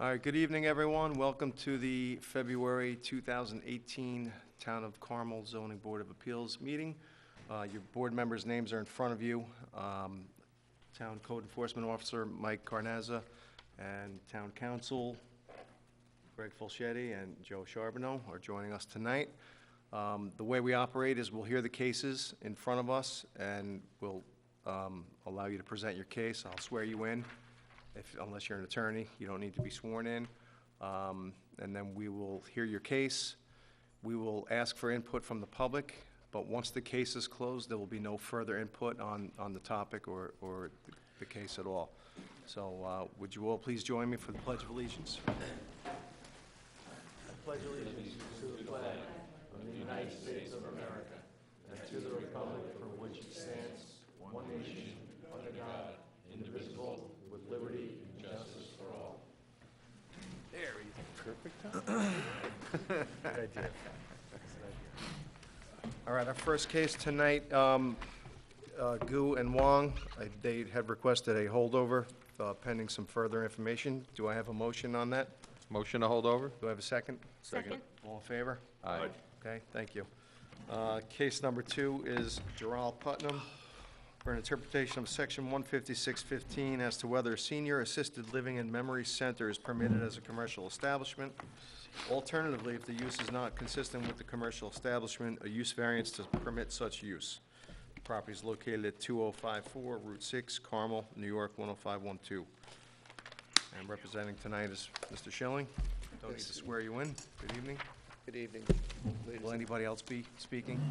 All right, good evening, everyone. Welcome to the February 2018 Town of Carmel Zoning Board of Appeals meeting. Your board members' names are in front of you. Town Code Enforcement Officer Mike Carnazza and Town Council Greg Fulchetti and Joe Charbonneau are joining us tonight. The way we operate is we'll hear the cases in front of us and we'll allow you to present your case. I'll swear you in. Unless you're an attorney, you don't need to be sworn in. And then we will hear your case. We will ask for input from the public, but once the case is closed, there will be no further input on the topic or the case at all. So would you all please join me for the Pledge of Allegiance? I pledge allegiance to the flag of the United States of America and to the republic for which it stands, one nation, under God, indivisible, with liberty and justice for all. There we go. Perfect. Good idea. All right, our first case tonight, Gu and Wong, they had requested a holdover pending some further information. Do I have a motion on that? Motion to hold over? Do I have a second? Second. All in favor? Aye. Okay, thank you. Case number 2 is Gerald Putnam for an interpretation of Section 15615 as to whether a senior assisted living and memory center is permitted as a commercial establishment. Alternatively, if the use is not consistent with the commercial establishment, a use variance to permit such use. The property is located at 2054 Route 6, Carmel, New York, 10512. And representing tonight is Mr. Schilling. Don't need to swear you in. Good evening. Good evening, ladies. Will anybody else be speaking?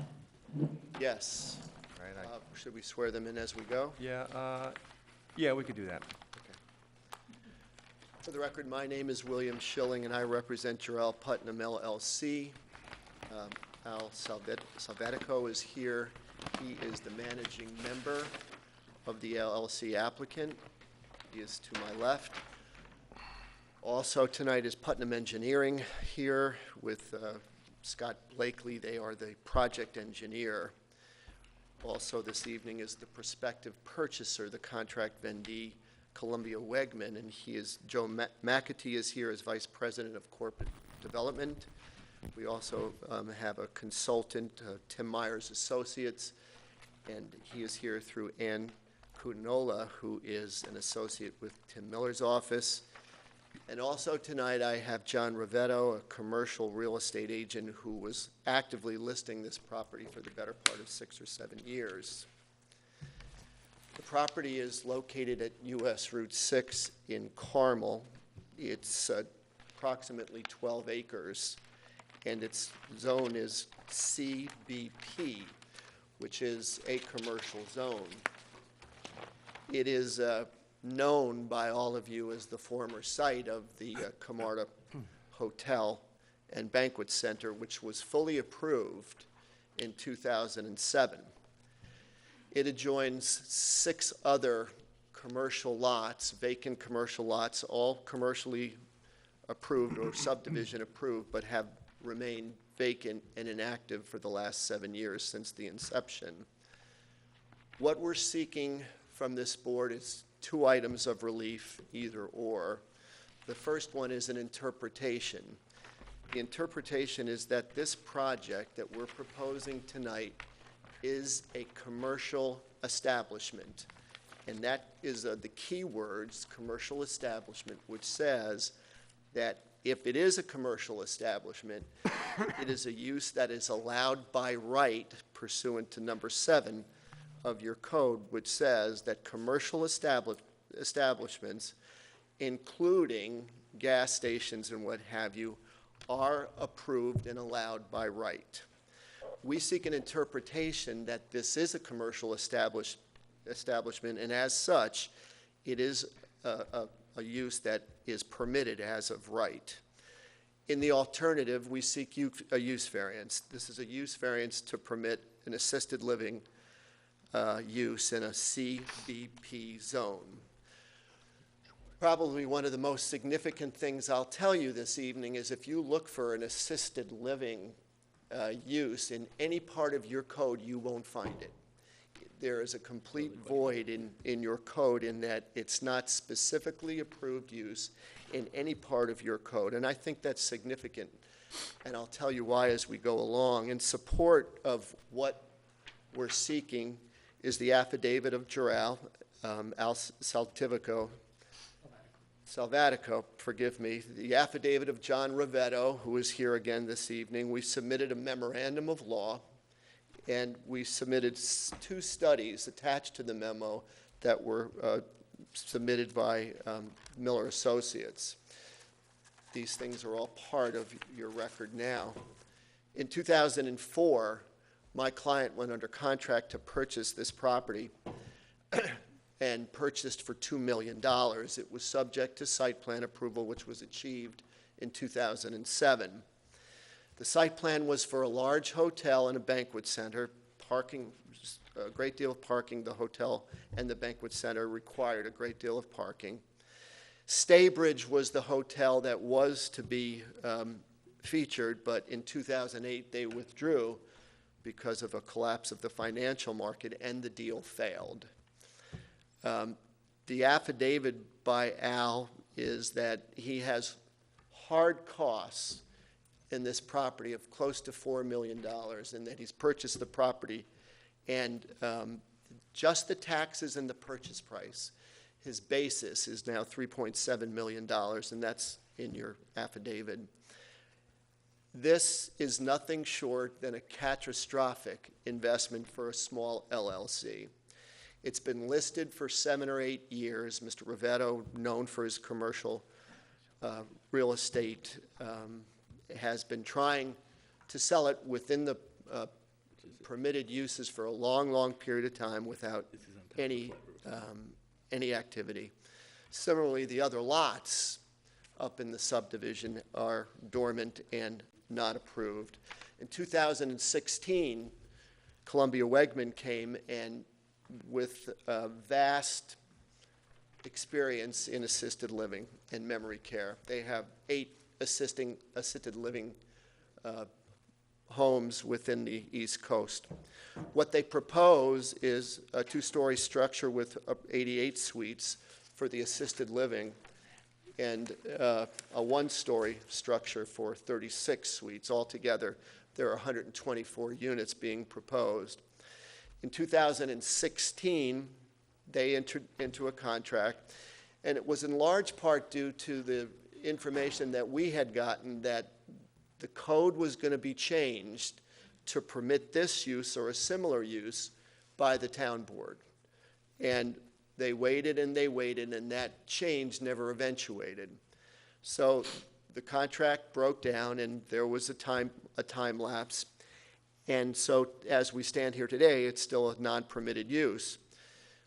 Yes. Right, Should we swear them in as we go? yeah, we could do that. For the record, my name is William Schilling, and I represent Gerald Putnam, LLC. Al Salvatico is here. He is the managing member of the LLC applicant. He is to my left. Also tonight is Putnam Engineering here with Scott Blakely. They are the project engineer. Also this evening is the prospective purchaser, the contract vendee, Columbia Wegman, and he is, Joe McAtee is here as Vice President of Corporate Development. We also have a consultant, Tim Myers Associates, and he is here through Ann Kudinola, who is an associate with Tim Miller's office. And also tonight I have John Rivetto, a commercial real estate agent who was actively listing this property for the better part of 6 or 7 years. The property is located at US Route 6 in Carmel. It's approximately 12 acres, and its zone is CBP, which is a commercial zone. It is known by all of you as the former site of the Camarda Hotel and Banquet Center, which was fully approved in 2007. It adjoins 6 other commercial lots, vacant commercial lots, all commercially approved or subdivision approved, but have remained vacant and inactive for the last 7 years since the inception. What we're seeking from this board is 2 items of relief, either or. The first one is an interpretation. The interpretation is that this project that we're proposing tonight is a commercial establishment. And that is the key words, commercial establishment, which says that if it is a commercial establishment, it is a use that is allowed by right pursuant to number 7 of your code, which says that commercial establishments, including gas stations and what have you, are approved and allowed by right. We seek an interpretation that this is a commercial establishment, and as such, it is a use that is permitted as of right. In the alternative, we seek a use variance. This is a use variance to permit an assisted living use in a CBP zone. Probably one of the most significant things I'll tell you this evening is if you look for an assisted living use in any part of your code, you won't find it. there is a complete void in your code in that it's not specifically approved use in any part of your code. And I think that's significant. And I'll tell you why as we go along. In support of what we're seeking is the affidavit of Al Salvatico, forgive me, the affidavit of John Rivetto, who is here again this evening. We submitted a memorandum of law, and we submitted 2 studies attached to the memo that were submitted by Miller Associates. These things are all part of your record now. In 2004, my client went under contract to purchase this property and purchased for $2 million. It was subject to site plan approval, which was achieved in 2007. The site plan was for a large hotel and a banquet center. Parking, a great deal of parking. The hotel and the banquet center required a great deal of parking. Staybridge was the hotel that was to be featured, but in 2008 they withdrew because of a collapse of the financial market, and the deal failed. The affidavit by Al is that he has hard costs in this property of close to $4 million, and that he's purchased the property, and just the taxes and the purchase price, his basis is now $3.7 million, and that's in your affidavit. This is nothing short than a catastrophic investment for a small LLC. It's been listed for 7 or 8 years. Mr. Rivetto, known for his commercial real estate, has been trying to sell it within the permitted uses for a long, long period of time without any activity. Similarly, the other lots up in the subdivision are dormant and not approved. In 2016, Columbia Wegman came, and with vast experience in assisted living and memory care. They have 8 assisted living homes within the East Coast. What they propose is a 2-story structure with 88 suites for the assisted living, and a 1-story structure for 36 suites. Altogether, there are 124 units being proposed. In 2016, they entered into a contract, and it was in large part due to the information that we had gotten that the code was going to be changed to permit this use or a similar use by the town board. And they waited and they waited, and that change never eventuated. So the contract broke down, and there was a time lapse. And so as we stand here today, it's still a non-permitted use.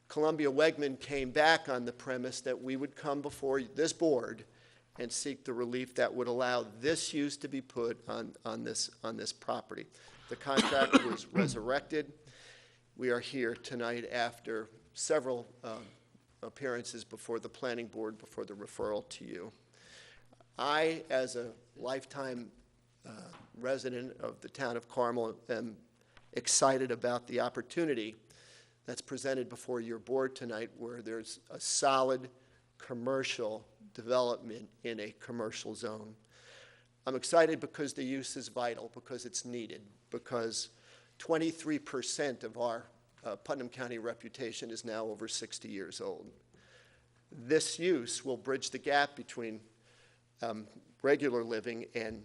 Columbia Wegman came back on the premise that we would come before this board and seek the relief that would allow this use to be put on this property. The contract was resurrected. We are here tonight after several appearances before the planning board, before the referral to you. I, as a lifetime resident of the town of Carmel, am excited about the opportunity that's presented before your board tonight, where there's a solid commercial development in a commercial zone. I'm excited because the use is vital, because it's needed, because 23% of our Putnam County reputation is now over 60 years old. This use will bridge the gap between regular living and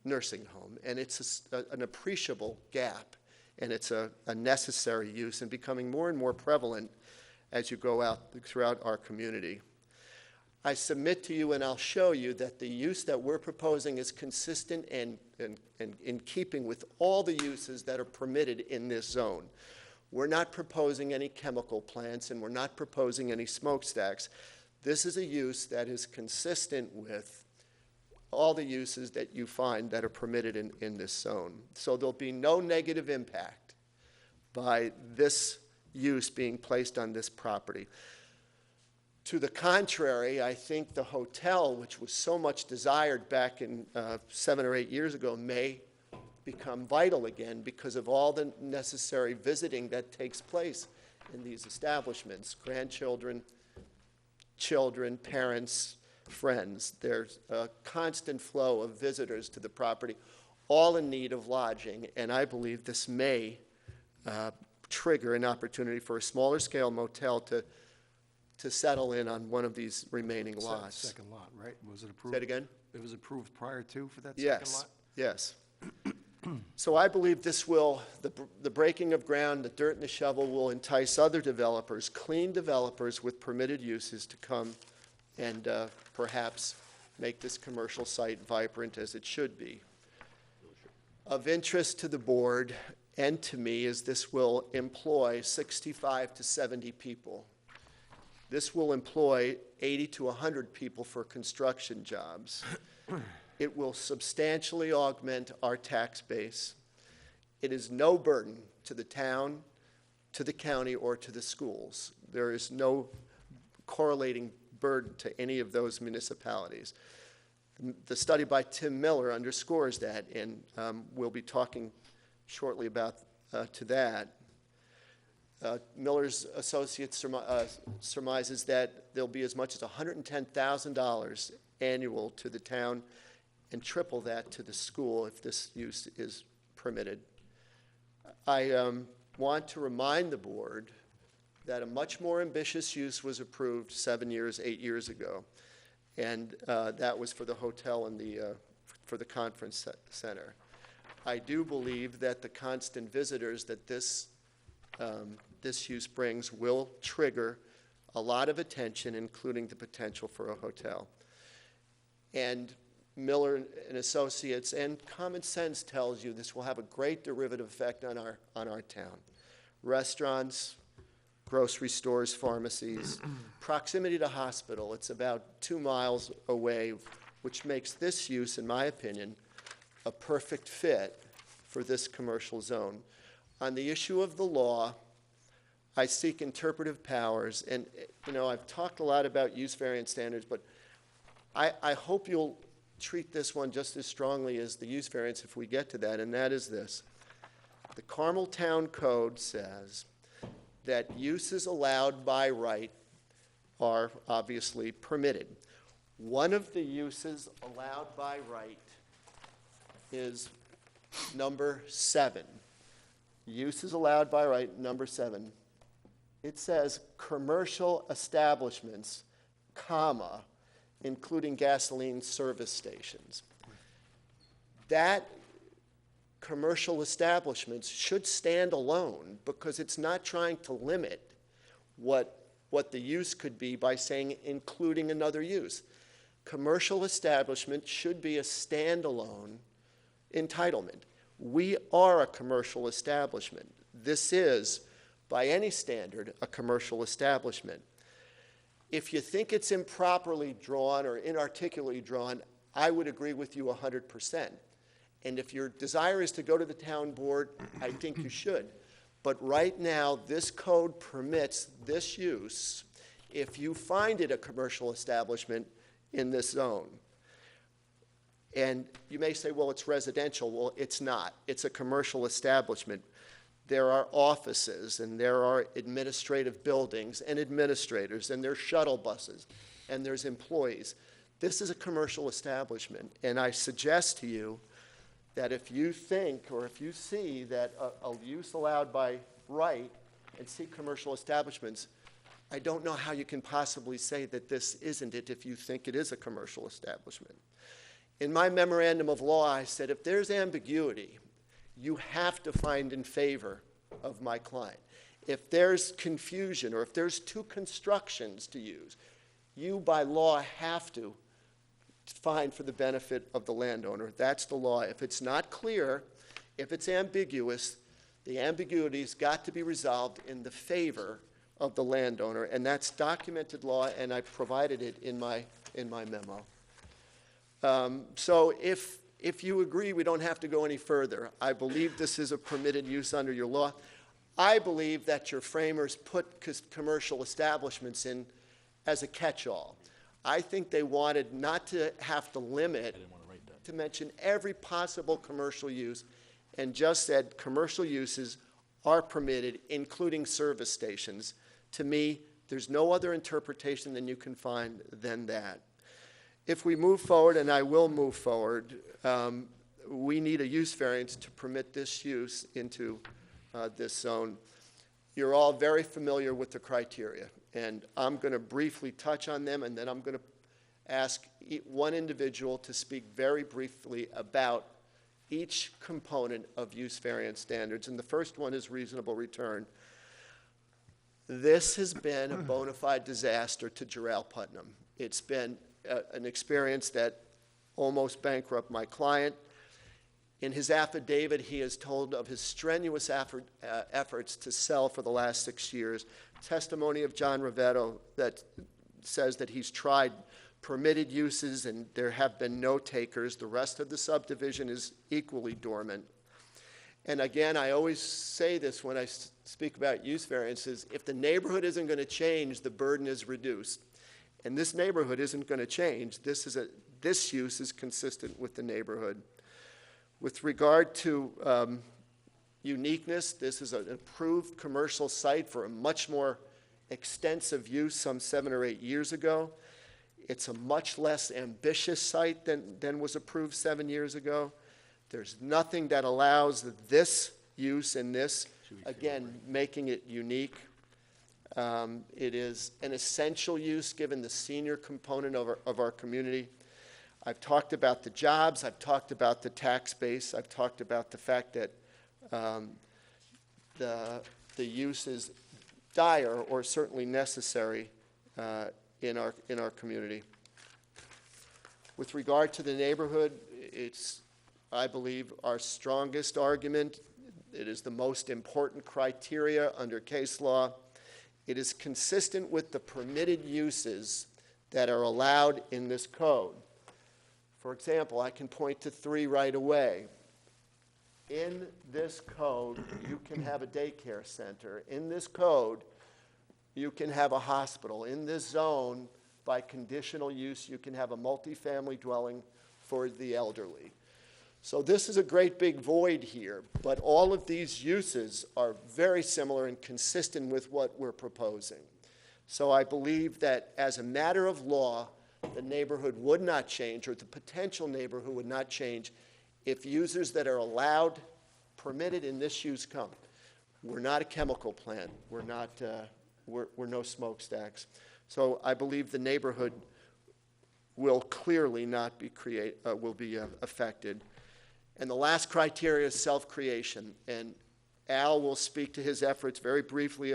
nursing home, and it's an appreciable gap, and it's a necessary use and becoming more and more prevalent as you go out throughout our community. I submit to you, and I'll show you, that the use that we're proposing is consistent and in keeping with all the uses that are permitted in this zone. We're not proposing any chemical plants, and we're not proposing any smokestacks. This is a use that is consistent with all the uses that you find that are permitted in this zone. So there'll be no negative impact by this use being placed on this property. To the contrary, I think the hotel, which was so much desired back in 7 or 8 years ago, may become vital again because of all the necessary visiting that takes place in these establishments. Grandchildren, children, parents, friends. There's a constant flow of visitors to the property, all in need of lodging, and I believe this may trigger an opportunity for a smaller scale motel to settle in on one of these remaining lots. Second lot, right? Was it approved? Say it again? It was approved prior to for that second lot? Yes, yes. So I believe this will, the breaking of ground, the dirt and the shovel will entice other developers, clean developers with permitted uses to come and perhaps make this commercial site vibrant as it should be. Of interest to the board and to me is this will employ 65 to 70 people. This will employ 80 to 100 people for construction jobs. It will substantially augment our tax base. It is no burden to the town, to the county, or to the schools. There is no correlating burden to any of those municipalities. The study by Tim Miller underscores that, and we'll be talking shortly about to that. Miller's Associates surmises that there'll be as much as $110,000 annual to the town and triple that to the school if this use is permitted. I want to remind the board that a much more ambitious use was approved 8 years ago, and that was for the hotel and for the conference center. I do believe that the constant visitors that this use brings will trigger a lot of attention, including the potential for a hotel. And Miller and Associates and common sense tells you this will have a great derivative effect on our town. Restaurants, grocery stores, pharmacies, proximity to hospital. It's about 2 miles away, which makes this use, in my opinion, a perfect fit for this commercial zone. On the issue of the law, I seek interpretive powers, and I've talked a lot about use variance standards, but I hope you'll treat this one just as strongly as the use variance if we get to that, and that is this. The Carmel Town Code says that uses allowed by right are obviously permitted. One of the uses allowed by right is number 7. Uses allowed by right, number 7. It says commercial establishments, comma, including gasoline service stations. That commercial establishments should stand alone because it's not trying to limit what the use could be by saying including another use. Commercial establishment should be a standalone entitlement. We are a commercial establishment. This is, by any standard, a commercial establishment. If you think it's improperly drawn or inarticulately drawn, I would agree with you 100%. And if your desire is to go to the town board, I think you should. But right now, this code permits this use if you find it a commercial establishment in this zone. And you may say, well, it's residential. Well, it's not. It's a commercial establishment. There are offices, and there are administrative buildings, and administrators, and there's shuttle buses, and there's employees. This is a commercial establishment, and I suggest to you that if you think or if you see that a use allowed by right and see commercial establishments, I don't know how you can possibly say that this isn't it if you think it is a commercial establishment. In my memorandum of law, I said if there's ambiguity, you have to find in favor of my client. If there's confusion or if there's 2 constructions to use, you by law have to find for the benefit of the landowner. That's the law. If it's not clear, if it's ambiguous, the ambiguity's got to be resolved in the favor of the landowner, and that's documented law, and I provided it in my memo. So if you agree, we don't have to go any further. I believe this is a permitted use under your law. I believe that your framers put commercial establishments in as a catch-all. I think they wanted not to have to limit, to mention every possible commercial use, and just said commercial uses are permitted, including service stations. To me, there's no other interpretation than you can find than that. If we move forward, and I will move forward, we need a use variance to permit this use into this zone. You're all very familiar with the criteria, and I'm going to briefly touch on them, and then I'm going to ask one individual to speak very briefly about each component of use variance standards. And the first one is reasonable return. This has been a bona fide disaster to Jarrell Putnam. It's been an experience that almost bankrupted my client. In his affidavit, he has told of his strenuous efforts to sell for the last 6 years. Testimony of John Rivetto that says that he's tried permitted uses and there have been no takers. The rest of the subdivision is equally dormant. And again, I always say this when I speak about use variances: if the neighborhood isn't going to change, the burden is reduced. And this neighborhood isn't going to change. This use is consistent with the neighborhood. With regard to uniqueness, this is an approved commercial site for a much more extensive use some 7 or 8 years ago. It's a much less ambitious site than was approved 7 years ago. There's nothing that allows this use and this, again, making it unique. It is an essential use given the senior component of our community. I've talked about the jobs, I've talked about the tax base, I've talked about the fact that the use is dire or certainly necessary in our community. With regard to the neighborhood, it's, I believe, our strongest argument. It is the most important criteria under case law. It is consistent with the permitted uses that are allowed in this code. For example, I can point to 3 right away. In this code, you can have a daycare center. In this code, you can have a hospital. In this zone, by conditional use, you can have a multifamily dwelling for the elderly. So this is a great big void here, but all of these uses are very similar and consistent with what we're proposing. So I believe that as a matter of law, the neighborhood would not change, or the potential neighborhood would not change, if users that are allowed, permitted in this use come. We're not a chemical plant. We're not, we're no smokestacks. So I believe the neighborhood will clearly not be affected. And the last criteria is self-creation. And Al will speak to his efforts very briefly.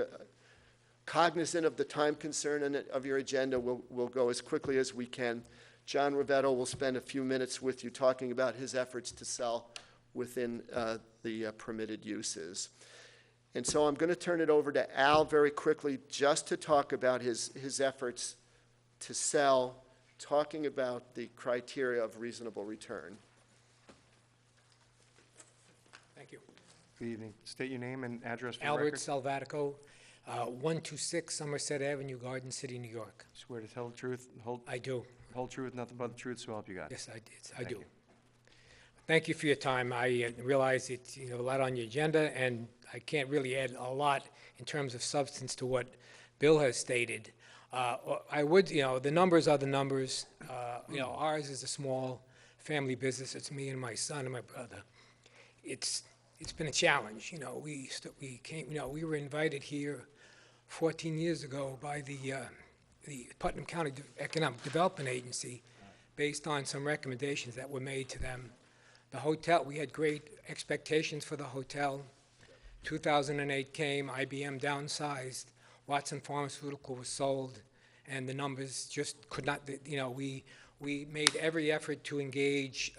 Cognizant of the time concern of your agenda, we'll go as quickly as we can. John Rivetto will spend a few minutes with you talking about his efforts to sell within the permitted uses. And so I'm going to turn it over to Al very quickly just to talk about his efforts to sell, talking about the criteria of reasonable return. Thank you. Good evening. State your name and address for the Albert record. Salvatico, 126 Somerset Avenue, Garden City, New York. Swear to tell the truth, I do. whole truth, nothing but the truth, so help you God. Yes, I did. I Thank do. you. Thank you for your time. I realize it's a lot on your agenda, and I can't really add a lot in terms of substance to what Bill has stated. I would, the numbers are the numbers. Ours is a small family business. It's me and my son and my brother. It's been a challenge. We came. We were invited here 14 years ago by the Putnam County Economic Development Agency, based on some recommendations that were made to them. The hotel, we had great expectations for the hotel. 2008 came, IBM downsized, Watson Pharmaceutical was sold, and the numbers just could not, we made every effort to engage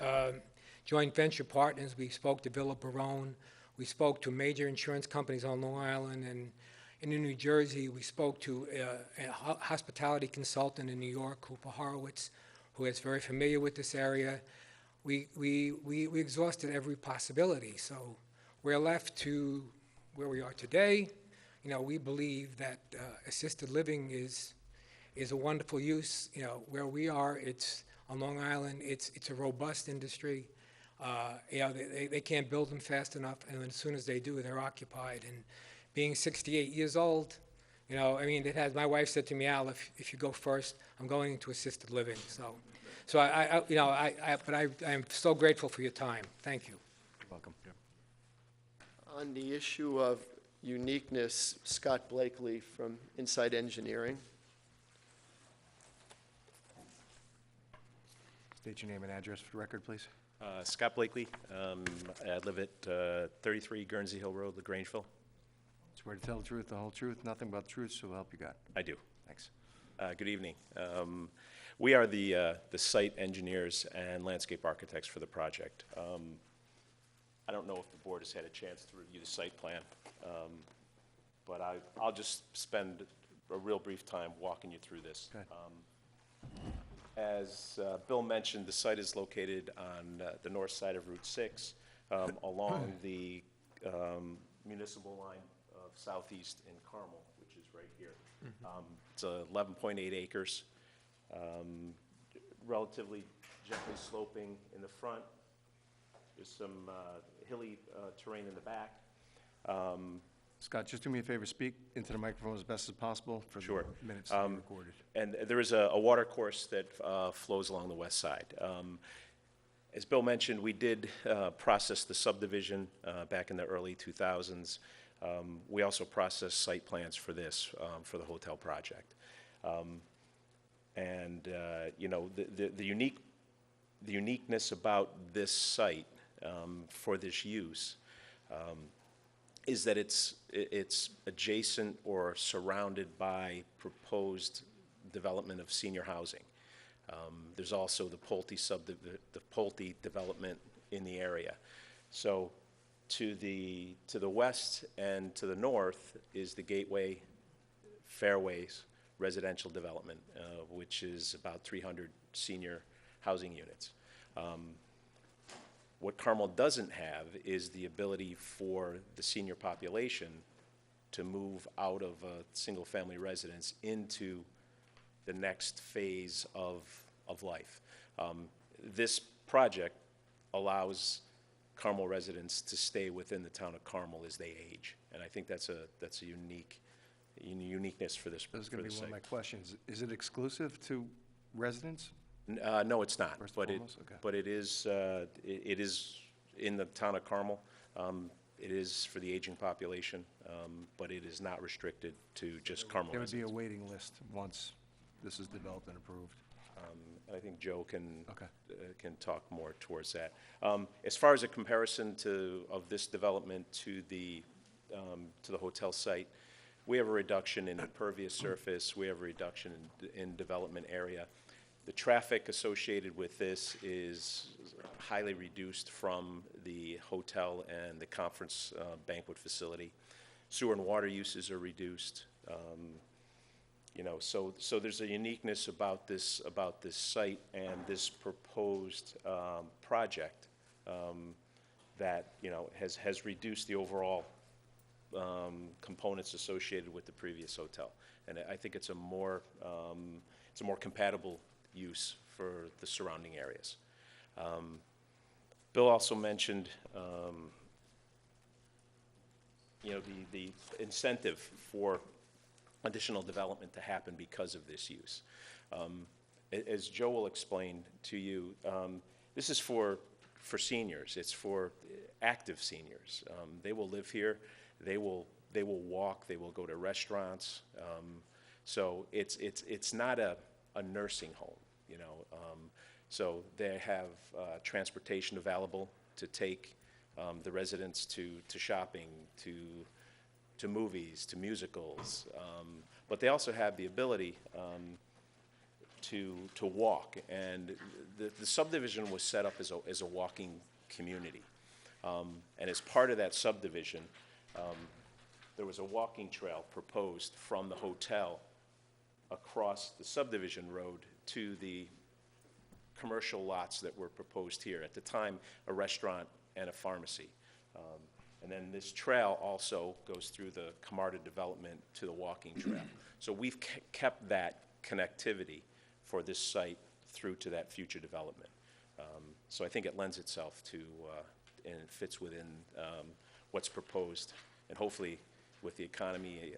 joint venture partners. We spoke to Villa Barone. We spoke to major insurance companies on Long Island and in New Jersey. We spoke to a hospitality consultant in New York, Cooper Horowitz, who is very familiar with this area. We exhausted every possibility. So we're left to where we are today. We believe that assisted living is a wonderful use. Where we are, it's on Long Island. It's a robust industry. They can't build them fast enough, and as soon as they do, they're occupied. And being 68 years old, I mean, my wife said to me, Al, if you go first, I'm going into assisted living. So I'm so grateful for your time. Thank you. You're welcome. On the issue of uniqueness, Scott Blakely from Inside Engineering. State your name and address for the record, please. Scott Blakely. I live at 33 Guernsey Hill Road, LaGrangeville. Swear to tell the truth, the whole truth, nothing but the truth, so help you God. I do. Thanks. Good evening. We are the site engineers and landscape architects for the project. I don't know if the board has had a chance to review the site plan, but I'll just spend a real brief time walking you through this. Okay. As Bill mentioned, the site is located on the north side of Route 6 along the municipal line of Southeast in Carmel, which is right here. It's 11.8 acres, relatively gently sloping in the front. There's some hilly terrain in the back. Scott, just do me a favor, speak into the microphone as best as possible for Sure. the minutes to be recorded. And there is a water course that flows along the west side. As Bill mentioned, we did process the subdivision back in the early 2000s. We also processed site plans for this, for the hotel project. The uniqueness about this site for this use is that it's adjacent or surrounded by proposed development of senior housing. There's also the Pulte development in the area. So to the west and to the north is the Gateway Fairways residential development, which is about 300 senior housing units. What Carmel doesn't have is the ability for the senior population to move out of a single-family residence into the next phase of life. This project allows Carmel residents to stay within the town of Carmel as they age, and I think that's a uniqueness for this. This is going to be one of site. my questions. Is it exclusive to residents? No, it's not, First and but foremost? Okay. it is in the town of Carmel. It is for the aging population, but it is not restricted to just Carmel There would be a residents. waiting list once this is developed and approved. And I think Joe can Okay. can talk more towards that. As far as a comparison of this development to the hotel site, we have a reduction in impervious surface. We have a reduction in development area. The traffic associated with this is highly reduced from the hotel and the conference banquet facility. Sewer and water uses are reduced. So there's a uniqueness about this site and this proposed project that has reduced the overall components associated with the previous hotel, and I think it's a more compatible use for the surrounding areas. Bill also mentioned, the incentive for additional development to happen because of this use. As Joe will explain to you, this is for seniors. It's for active seniors. They will live here. They will walk. They will go to restaurants. So it's not a nursing home, So they have transportation available to take the residents to shopping, to movies, to musicals, but they also have the ability to walk. And the subdivision was set up as a walking community, and as part of that subdivision, there was a walking trail proposed from the hotel across the subdivision road to the commercial lots that were proposed here. At the time, a restaurant and a pharmacy. And then this trail also goes through the Camarda development to the walking trail. So we've kept that connectivity for this site through to that future development. So I think it lends itself to, and it fits within what's proposed. And hopefully, with the economy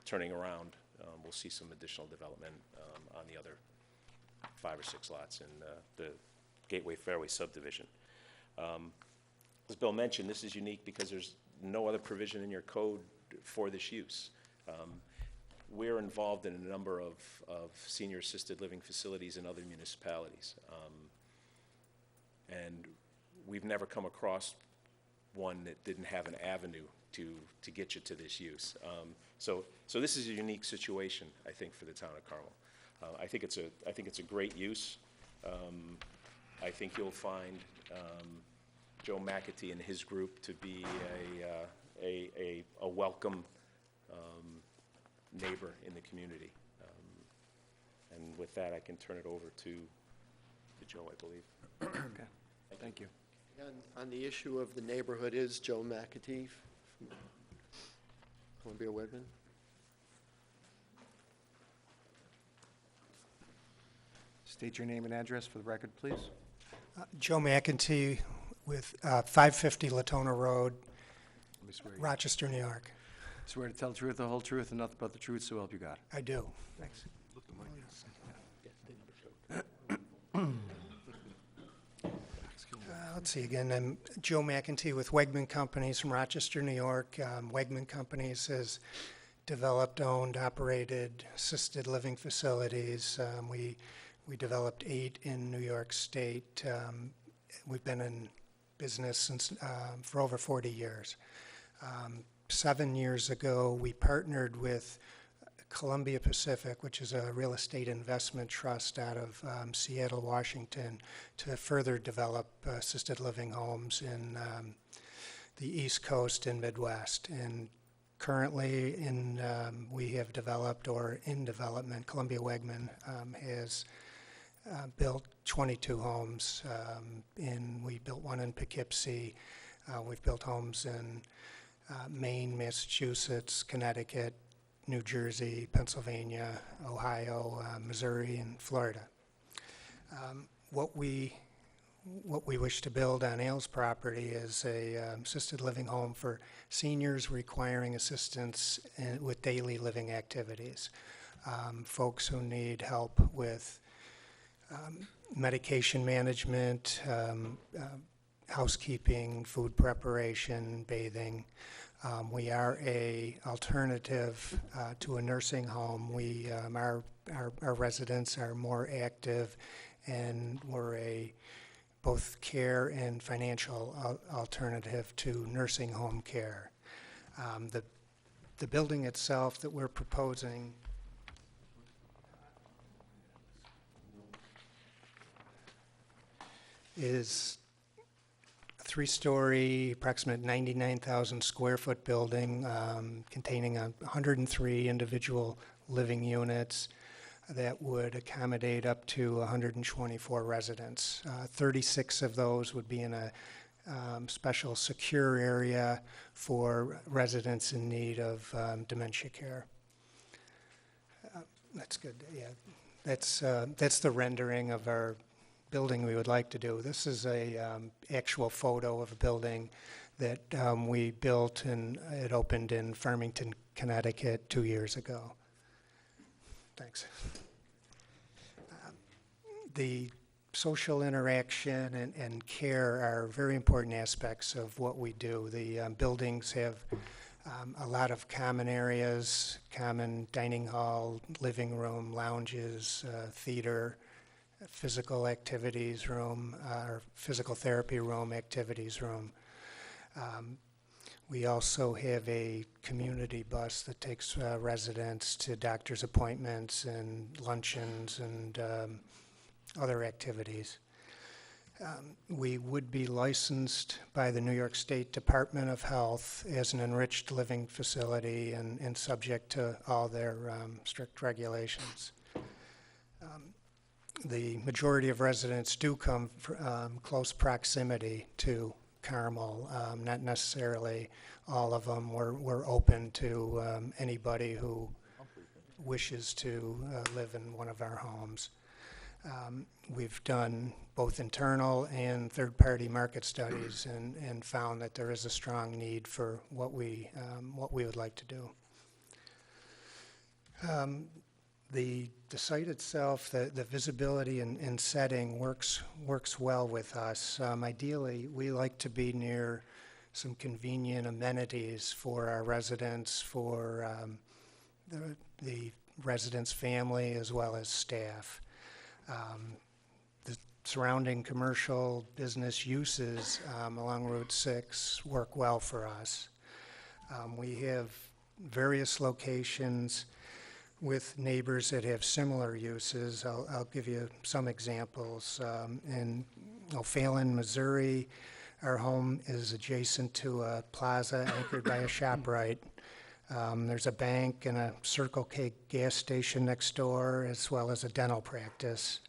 turning around, we'll see some additional development on the other 5 or 6 lots in the Gateway Fairway subdivision. As Bill mentioned, this is unique because there's no other provision in your code for this use. We're involved in a number of senior assisted living facilities in other municipalities. And we've never come across one that didn't have an avenue to get you to this use. So this is a unique situation, I think, for the town of Carmel. I think it's a great use. I think you'll find Joe McAtee and his group to be a welcome neighbor in the community. And with that, I can turn it over to Joe, I believe. Okay, thank you. On the issue of the neighborhood is Joe McAtee from Columbia Wedman. State your name and address for the record, please. Joe McEntee with 550 Latona Road, Let me swear you. Rochester, New York. Swear to tell the truth, the whole truth, and nothing but the truth, so help you God. I do. Thanks. Let's see again. I'm Joe McEntee with Wegman Companies from Rochester, New York. Wegman Companies has developed, owned, operated assisted living facilities. We developed 8 in New York State. We've been in business since for over 40 years. 7 years ago, we partnered with Columbia Pacific, which is a real estate investment trust out of Seattle, Washington, to further develop assisted living homes in the East Coast and Midwest. And currently, we have developed or in development, Columbia Wegman has built 22 homes. We built one in Poughkeepsie. We've built homes in Maine, Massachusetts, Connecticut, New Jersey, Pennsylvania, Ohio, Missouri, and Florida. What we wish to build on Ailes property is a assisted living home for seniors requiring assistance with daily living activities. Folks who need help with medication management, housekeeping, food preparation, bathing. We are a alternative to a nursing home. Our residents are more active, and we're a both care and financial alternative to nursing home care. The building itself that we're proposing is 3-story, approximate 99,000 square foot building containing 103 individual living units that would accommodate up to 124 residents. 36 of those would be in a special secure area for residents in need of dementia care. That's good, yeah. That's the rendering of our building we would like to do. This is a actual photo of a building that we built, and it opened in Farmington, Connecticut 2 years ago. Thanks. The social interaction and care are very important aspects of what we do. The buildings have a lot of common areas, common dining hall, living room, lounges, theater, physical activities room, or physical therapy room, activities room. We also have a community bus that takes residents to doctor's appointments and luncheons and other activities. We would be licensed by the New York State Department of Health as an enriched living facility and subject to all their strict regulations. The majority of residents do come from close proximity to Carmel, not necessarily all of them. We're open to anybody who wishes to live in one of our homes. We've done both internal and third-party market studies and found that there is a strong need for what we would like to do. The site itself, the visibility and setting works well with us. Ideally, we like to be near some convenient amenities for our residents, for the residents' family, as well as staff. The surrounding commercial business uses along Route 6 work well for us. We have various locations with neighbors that have similar uses. I'll give you some examples. In O'Fallon, Missouri, our home is adjacent to a plaza anchored by a ShopRite. There's a bank and a Circle K gas station next door, as well as a dental practice.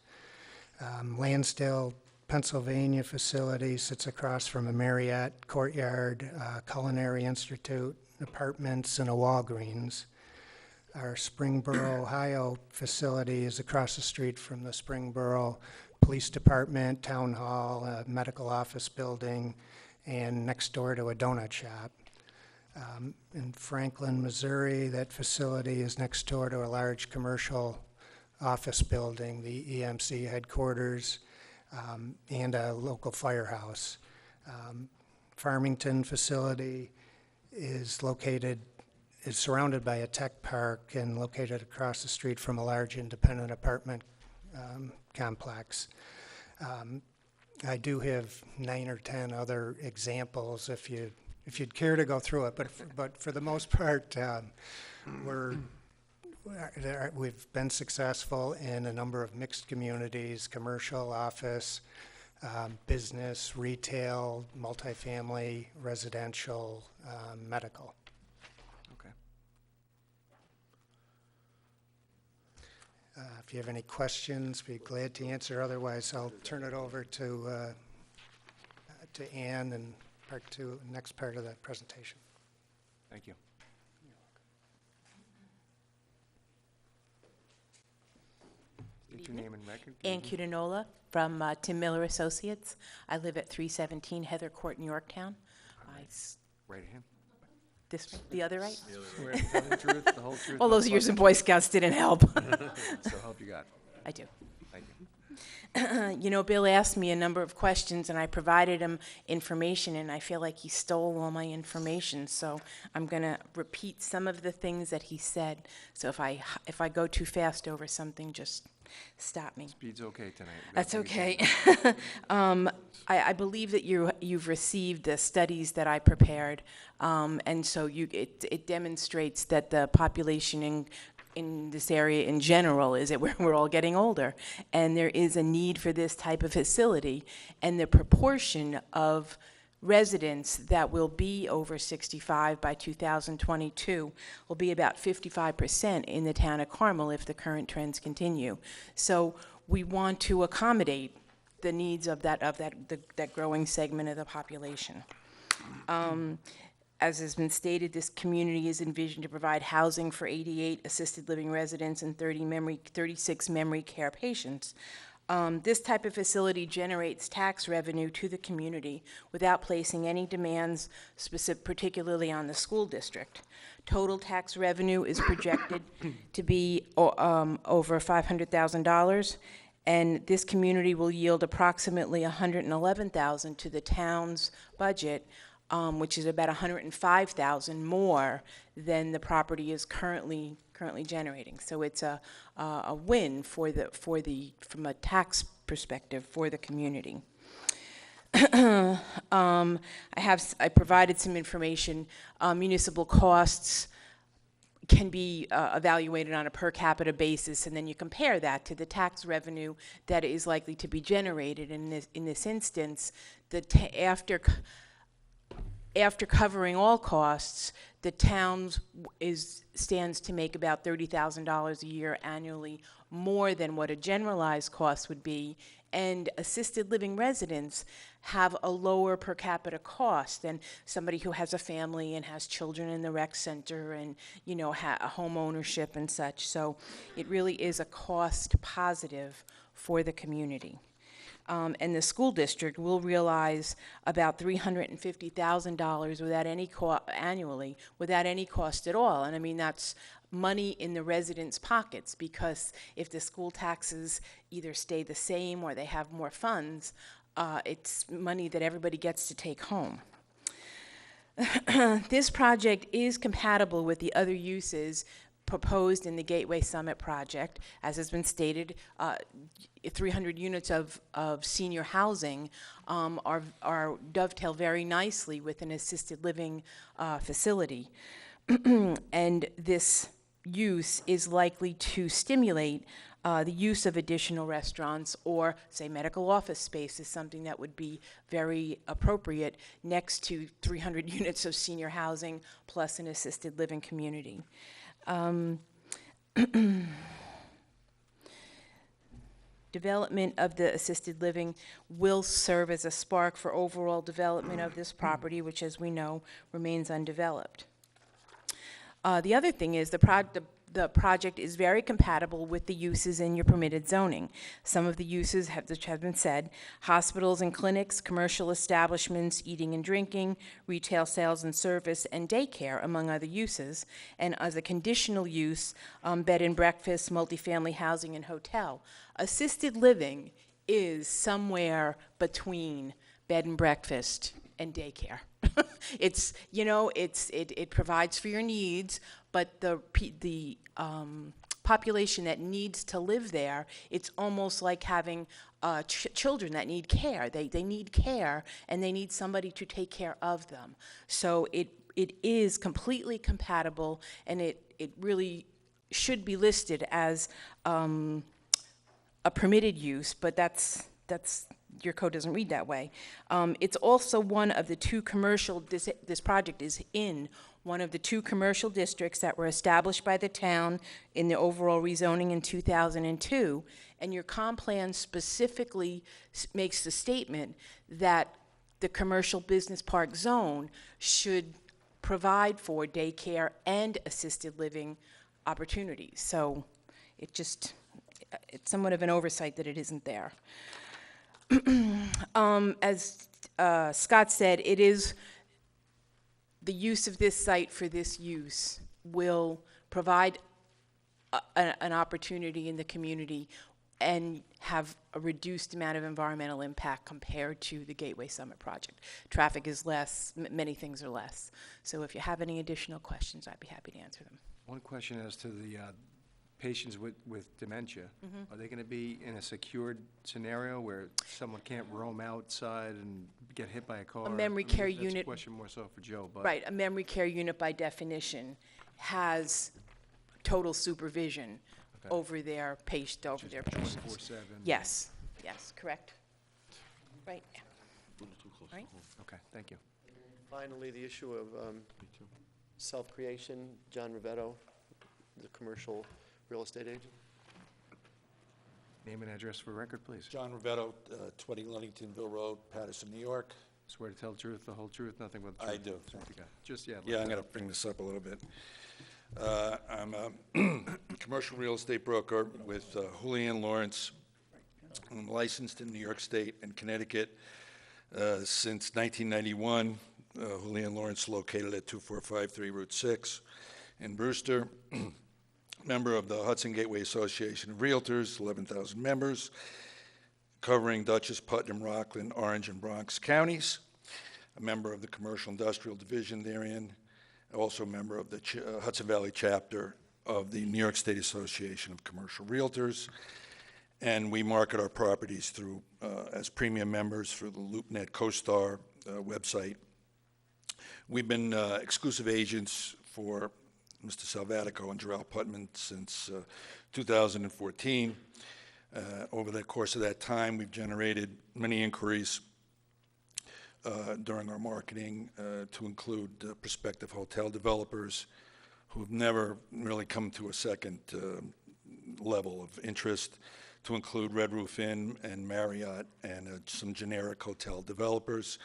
Lansdale, Pennsylvania facility sits across from a Marriott Courtyard, Culinary Institute, apartments, and a Walgreens. Our Springboro, Ohio facility is across the street from the Springboro Police Department, Town Hall, a medical office building, and next door to a donut shop. In Franklin, Missouri, that facility is next door to a large commercial office building, the EMC headquarters, and a local firehouse. Farmington facility is surrounded by a tech park and located across the street from a large independent apartment complex. I do have 9 or 10 other examples if you'd care to go through it, but for the most part, we've been successful in a number of mixed communities: commercial, office, business, retail, multifamily, residential, medical. Okay. If you have any questions, be glad to answer. Otherwise, I'll turn it over to Ann and next part of the presentation. Thank you. State your name and record. Ann Cudinola from Tim Miller Associates. I live at 317 Heather Court in Yorktown. Right hand. This way, the other right? Swear to tell the truth, the whole truth. All those years in Boy Scouts didn't help. So help you God. I do. Thank you. You know, Bill asked me a number of questions, and I provided him information, and I feel like he stole all my information. So I'm going to repeat some of the things that he said. So if I go too fast over something, just stop me. Speed's okay tonight. We That's gotta take okay. I believe that you've received the studies that I prepared, and so it demonstrates that the population in this area in general is that we're all getting older, and there is a need for this type of facility, and the proportion of residents that will be over 65 by 2022 will be about 55% in the town of Carmel if the current trends continue. So we want to accommodate the needs of that growing segment of the population. As has been stated, this community is envisioned to provide housing for 88 assisted living residents and 36 memory care patients. This type of facility generates tax revenue to the community without placing any demands particularly on the school district. Total tax revenue is projected to be over $500,000, and this community will yield approximately $111,000 to the town's budget, which is about $105,000 more than the property is currently generating. So it's a win from a tax perspective for the community. I provided some information. Municipal costs can be evaluated on a per capita basis, and then you compare that to the tax revenue that is likely to be generated. In this instance, after covering all costs, the town stands to make about $30,000 a year annually, more than what a generalized cost would be, and assisted living residents have a lower per capita cost than somebody who has a family and has children in the rec center and, you know, a home ownership and such. So it really is a cost positive for the community. and the school district will realize about $350,000 without any annually, without any cost at all. And I mean, that's money in the residents' pockets, because if the school taxes either stay the same or they have more funds, it's money that everybody gets to take home. This project is compatible with the other uses proposed in the Gateway Summit project. As has been stated, 300 units of senior housing are dovetail very nicely with an assisted living facility. And this use is likely to stimulate the use of additional restaurants, or say medical office space is something that would be very appropriate next to 300 units of senior housing plus an assisted living community. Development of the assisted living will serve as a spark for overall development of this property, which, as we know, remains undeveloped. The other thing is the project is very compatible with the uses in your permitted zoning. Some of the uses, which have been said: hospitals and clinics, commercial establishments, eating and drinking, retail sales and service, and daycare, among other uses. And as a conditional use, bed and breakfast, multifamily housing, and hotel. Assisted living is somewhere between bed and breakfast and daycare. It's, you know, it provides for your needs, but the population that needs to live there, it's almost like having children that need care. They need care, and they need somebody to take care of them. So it is completely compatible, and it really should be listed as a permitted use, but that's your code doesn't read that way. It's also one of the two commercial, this project is in one of the two commercial districts that were established by the town in the overall rezoning in 2002, and your comp plan specifically makes the statement that the commercial business park zone should provide for daycare and assisted living opportunities. So it's somewhat of an oversight that it isn't there. As Scott said, it is the use of this site for this use will provide an opportunity in the community and have a reduced amount of environmental impact compared to the Gateway Summit project. Traffic is less, many things are less. So if you have any additional questions, I'd be happy to answer them. One question as to the patients with dementia. Are they going to be in a secured scenario where someone can't roam outside and get hit by a car? A memory care That's a unit. question more so for Joe, but. Right, a memory care unit by definition has total supervision Okay. over their patients. 24/7. Yes, correct. Right, yeah. Right. Okay, thank you. Finally, the issue of self-creation. John Rivetto, the commercial real estate agent. Name and address for record, please. John Rivetto, 20 Ludingtonville Road, Patterson, New York. Swear to tell the truth, the whole truth, nothing but the I truth. do. Swear to God. Just, yeah. Yeah, I'm going to bring this up a little bit. I'm a commercial real estate broker with Julian Lawrence. I'm licensed in New York State and Connecticut since 1991. Julian Lawrence located at 2453 Route 6 in Brewster. Member of the Hudson Gateway Association of Realtors, 11,000 members, covering Dutchess, Putnam, Rockland, Orange, and Bronx counties. A member of the Commercial Industrial Division therein. Also a member of the Hudson Valley chapter of the New York State Association of Commercial Realtors. And we market our properties through, as premium members through the LoopNet CoStar website. We've been exclusive agents for Mr. Salvatico and Jarrell Putman since 2014. Over the course of that time, we've generated many inquiries during our marketing to include prospective hotel developers who've never really come to a second level of interest, to include Red Roof Inn and Marriott and some generic hotel developers.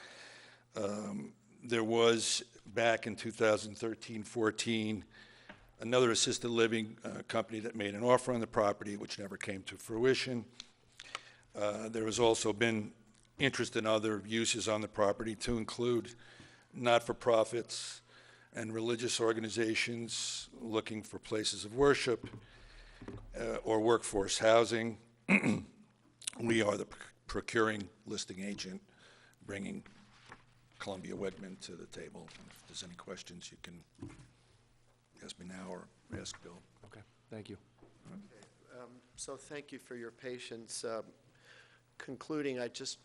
There was, back in 2013-14, another assisted living company that made an offer on the property, which never came to fruition. There has also been interest in other uses on the property to include not-for-profits and religious organizations looking for places of worship or workforce housing. We are the procuring listing agent, bringing Columbia Wegman to the table. If there's any questions, you can ask me now or ask Bill. Okay, thank you. So thank you for your patience. Concluding, I just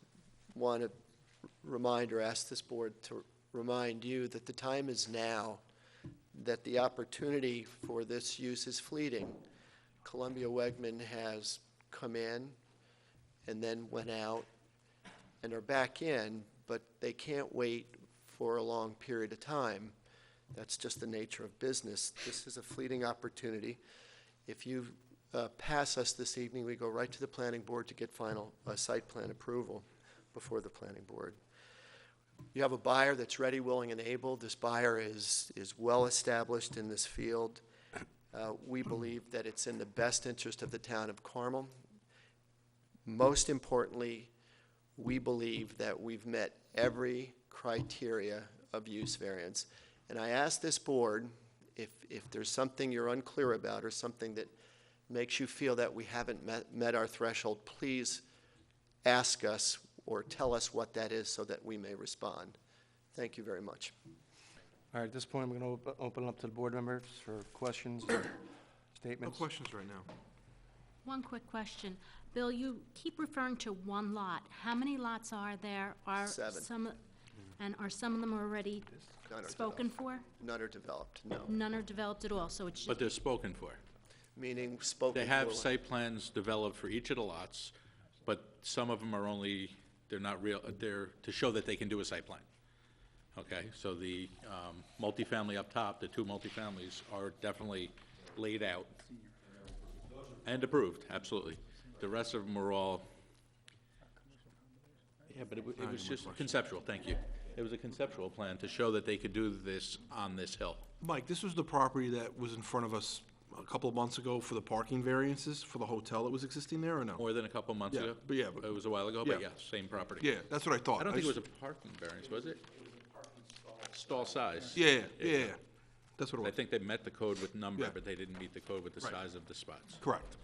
want to remind or ask this board to remind you that the time is now, that the opportunity for this use is fleeting. Columbia Wegman has come in and then went out and are back in, but they can't wait for a long period of time. That's just the nature of business. This is a fleeting opportunity. If you pass us this evening, we go right to the planning board to get final site plan approval before the planning board. You have a buyer that's ready, willing, and able. This buyer is well established in this field. We believe that it's in the best interest of the town of Carmel. Most importantly, we believe that we've met every criteria of use variance. And I ask this board, if there's something you're unclear about or something that makes you feel that we haven't met our threshold, please ask us or tell us what that is so that we may respond. Thank you very much. All right, at this point, I'm going to open up to the board members for questions or No statements. questions right now. One quick question. Bill, you keep referring to one lot. How many lots are there? Are 7. And are some of them already None are spoken for? None are developed, no. None are developed at all, so it's But just, they're spoken for. Meaning spoken They have for- site plans developed for each of the lots, but some of them are only, they're not real, they're to show that they can do a site plan. Okay, so the multifamily up top, the 2 multifamilies are definitely laid out and approved, absolutely. The rest of them are all, yeah, but it was just conceptual, thank you. It was a conceptual plan to show that they could do this on this hill. Mike, this was the property that was in front of us a couple of months ago for the parking variances for the hotel that was existing there, or no? More than a couple months Yeah, ago? but yeah, It was a while ago, but yeah. yes, same property. Yeah, that's what I thought. I don't think it was just- a parking variance, was it? Stall size. Yeah, yeah, that's what it I was. think they met the code with number, Yeah. but they didn't meet the code with the Right. size of the spots. Correct.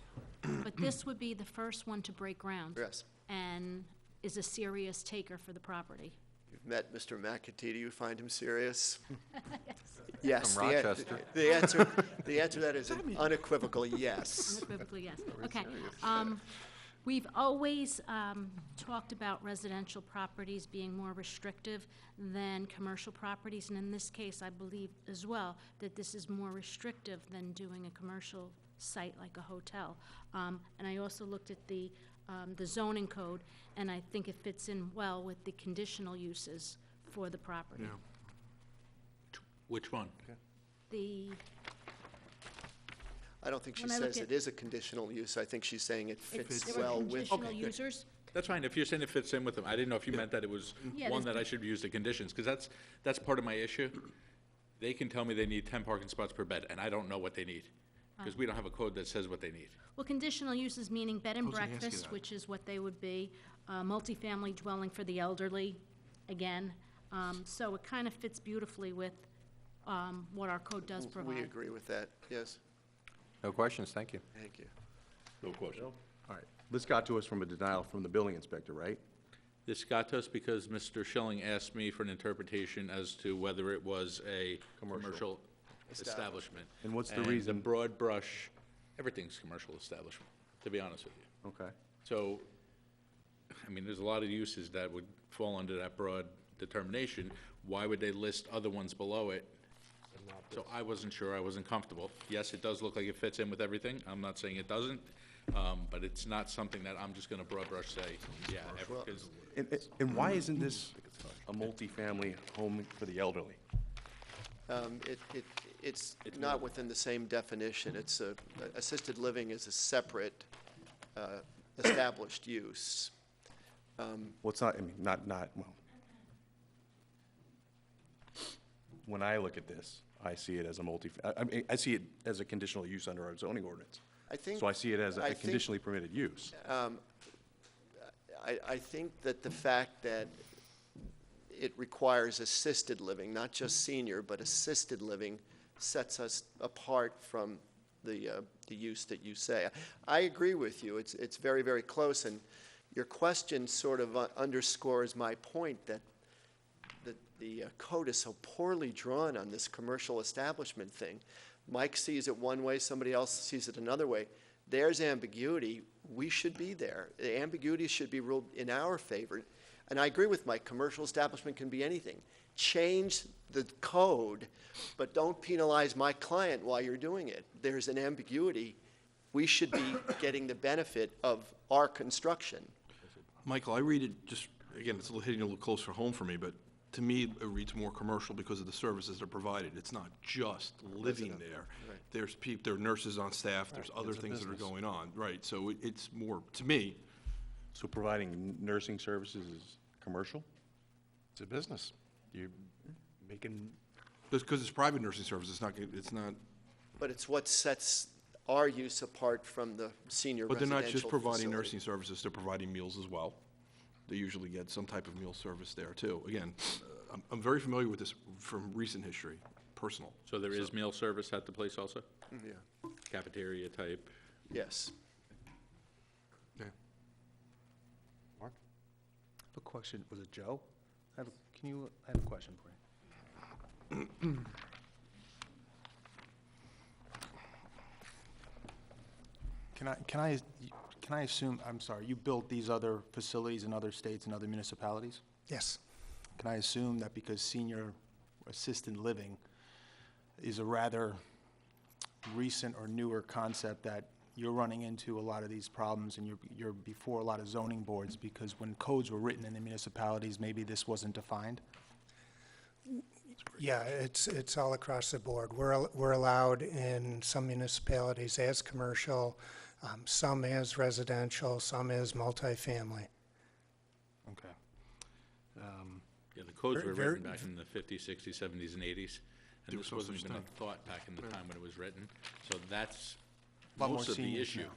but this would be the first one to break ground. Yes. And is a serious taker for the property. You've met Mr. McAtee. Do you find him serious? Yes. From Rochester. The answer to that is an unequivocal yes. Unequivocally, yes. Okay. We've always talked about residential properties being more restrictive than commercial properties, and in this case, I believe as well that this is more restrictive than doing a commercial site like a hotel. And I also looked at the zoning code, and I think it fits in well with the conditional uses for the property. Yeah. Which one? The, I don't think she When I look says it at- is a conditional use. I think she's saying it fits there were well with. conditional users. That's fine, if you're saying it fits in with them, I didn't know if you meant that it was Yeah, one there's- that I should use the conditions, because that's part of my issue. They can tell me they need 10 parking spots per bed, and I don't know what they need, because we don't have a code that says what they need. Well, conditional uses meaning bed and was gonna ask you breakfast, that. which is what they would be, multifamily dwelling for the elderly, again. So it kind of fits beautifully with what our code does We provide. agree with that, yes. No questions, thank you. Thank you. No question. All right, this got to us from a denial from the building inspector, right? This got to us because Mr. Schilling asked me for an interpretation as to whether it was a commercial establishment. And what's the And reason? the broad brush, everything's commercial establishment, to be honest with you. Okay. So, I mean, there's a lot of uses that would fall under that broad determination. Why would they list other ones below it? So I wasn't sure, I wasn't comfortable. Yes, it does look like it fits in with everything. I'm not saying it doesn't, but it's not something that I'm just gonna broad brush say, yeah, because And why isn't this a multifamily home for the elderly? It's not within the same definition. It's assisted living is a separate established use. Well, it's not, I mean, well. When I look at this, I see it as a I mean, I see it as a conditional use under our zoning ordinance. I think. So I see it as I a think- conditionally permitted use. I think that the fact that it requires assisted living, not just senior, but assisted living, sets us apart from the use that you say. I agree with you. It's very, very close, and your question sort of underscores my point that the code is so poorly drawn on this commercial establishment thing. Mike sees it one way, somebody else sees it another way. There's ambiguity. We should be there. The ambiguity should be ruled in our favor. And I agree with Mike, commercial establishment can be anything. Change the code, but don't penalize my client while you're doing it. There's an ambiguity. We should be getting the benefit of our construction. Michael, I read it just, again, it's hitting a little closer home for me, but to me, it reads more commercial because of the services that are provided. It's not just living there. Right. There are nurses on staff, there's other things that are going on, right? So it's more, to me, So providing nursing services is commercial? It's a business. You're making, because it's private nursing service, it's not, But it's what sets our use apart from the senior but they're residential not just providing facility. nursing services, they're providing meals as well. They usually get some type of meal service there too. Again, I'm very familiar with this from recent history, personal. So there is meal service at the place also? Yeah, Cafeteria type? yes. Yeah. Mark? A question, was it Joe? I have a question for you. Can I assume, I'm sorry, you built these other facilities in other states and other municipalities? Yes. Can I assume that because senior assisted living is a rather recent or newer concept, that you're running into a lot of these problems and you're before a lot of zoning boards because when codes were written in the municipalities, maybe this wasn't defined? Yeah, it's all across the board. We're allowed in some municipalities as commercial, some as residential, some as multifamily. Okay. Yeah, the codes were Very- written back in the 50s, 60s, 70s, and 80s, There and was this no wasn't such even a thing. thought back in the time when it was written. So that's A lot more most of the seniors issue. now.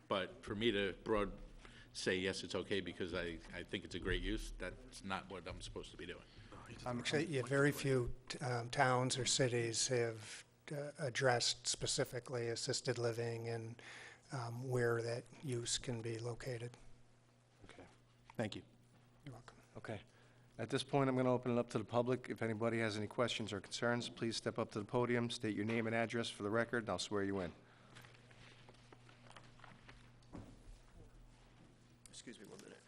But for me to say, yes, it's okay because I think it's a great use, that's not what I'm supposed to be doing. Actually, yeah, very few towns or cities have addressed specifically assisted living and where that use can be located. Okay. Thank you. You're welcome. okay. At this point, I'm going to open it up to the public. If anybody has any questions or concerns, please step up to the podium, state your name and address for the record, and I'll swear you in. Excuse me 1 minute.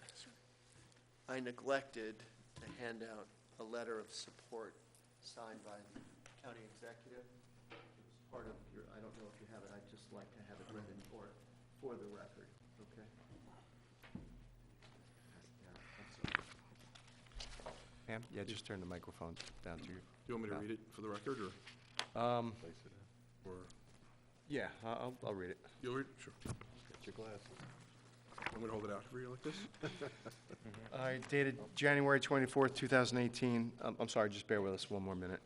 I neglected to hand out a letter of support signed by the county executive. It's part of your, I don't know if you have it, I'd just like to have it written for the record, okay? Pam? Yeah, just turn the microphone down to you. Do you want me to read it for the record, or? Yeah, I'll read it. You'll read it? Sure. Get your glasses. I'm gonna hold it out for you like this? All right, dated January 24th, 2018. I'm sorry, just bear with us one more minute.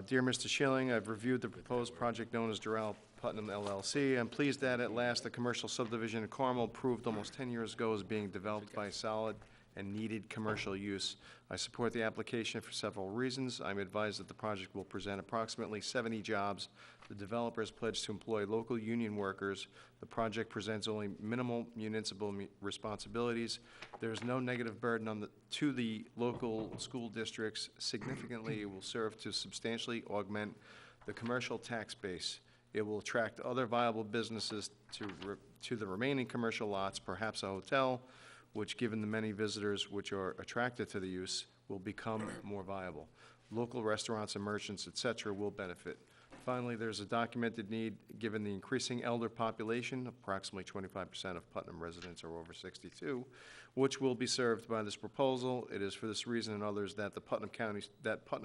Dear Mr. Schilling, I've reviewed the proposed project known as Durrell Putnam LLC. I'm pleased that at last the commercial subdivision in Carmel, approved almost 10 years ago, is being developed by solid and needed commercial use. I support the application for several reasons. I'm advised that the project will present approximately 70 jobs. The developer has pledged to employ local union workers. The project presents only minimal municipal responsibilities. There is no negative burden to the local school districts. Significantly, it will serve to substantially augment the commercial tax base. It will attract other viable businesses to the remaining commercial lots, perhaps a hotel, which, given the many visitors which are attracted to the use, will become more viable. Local restaurants and merchants, et cetera, will benefit. Finally, there's a documented need, given the increasing elder population, approximately 25% of Putnam residents are over 62, which will be served by this proposal. It is for this reason and others that Putnam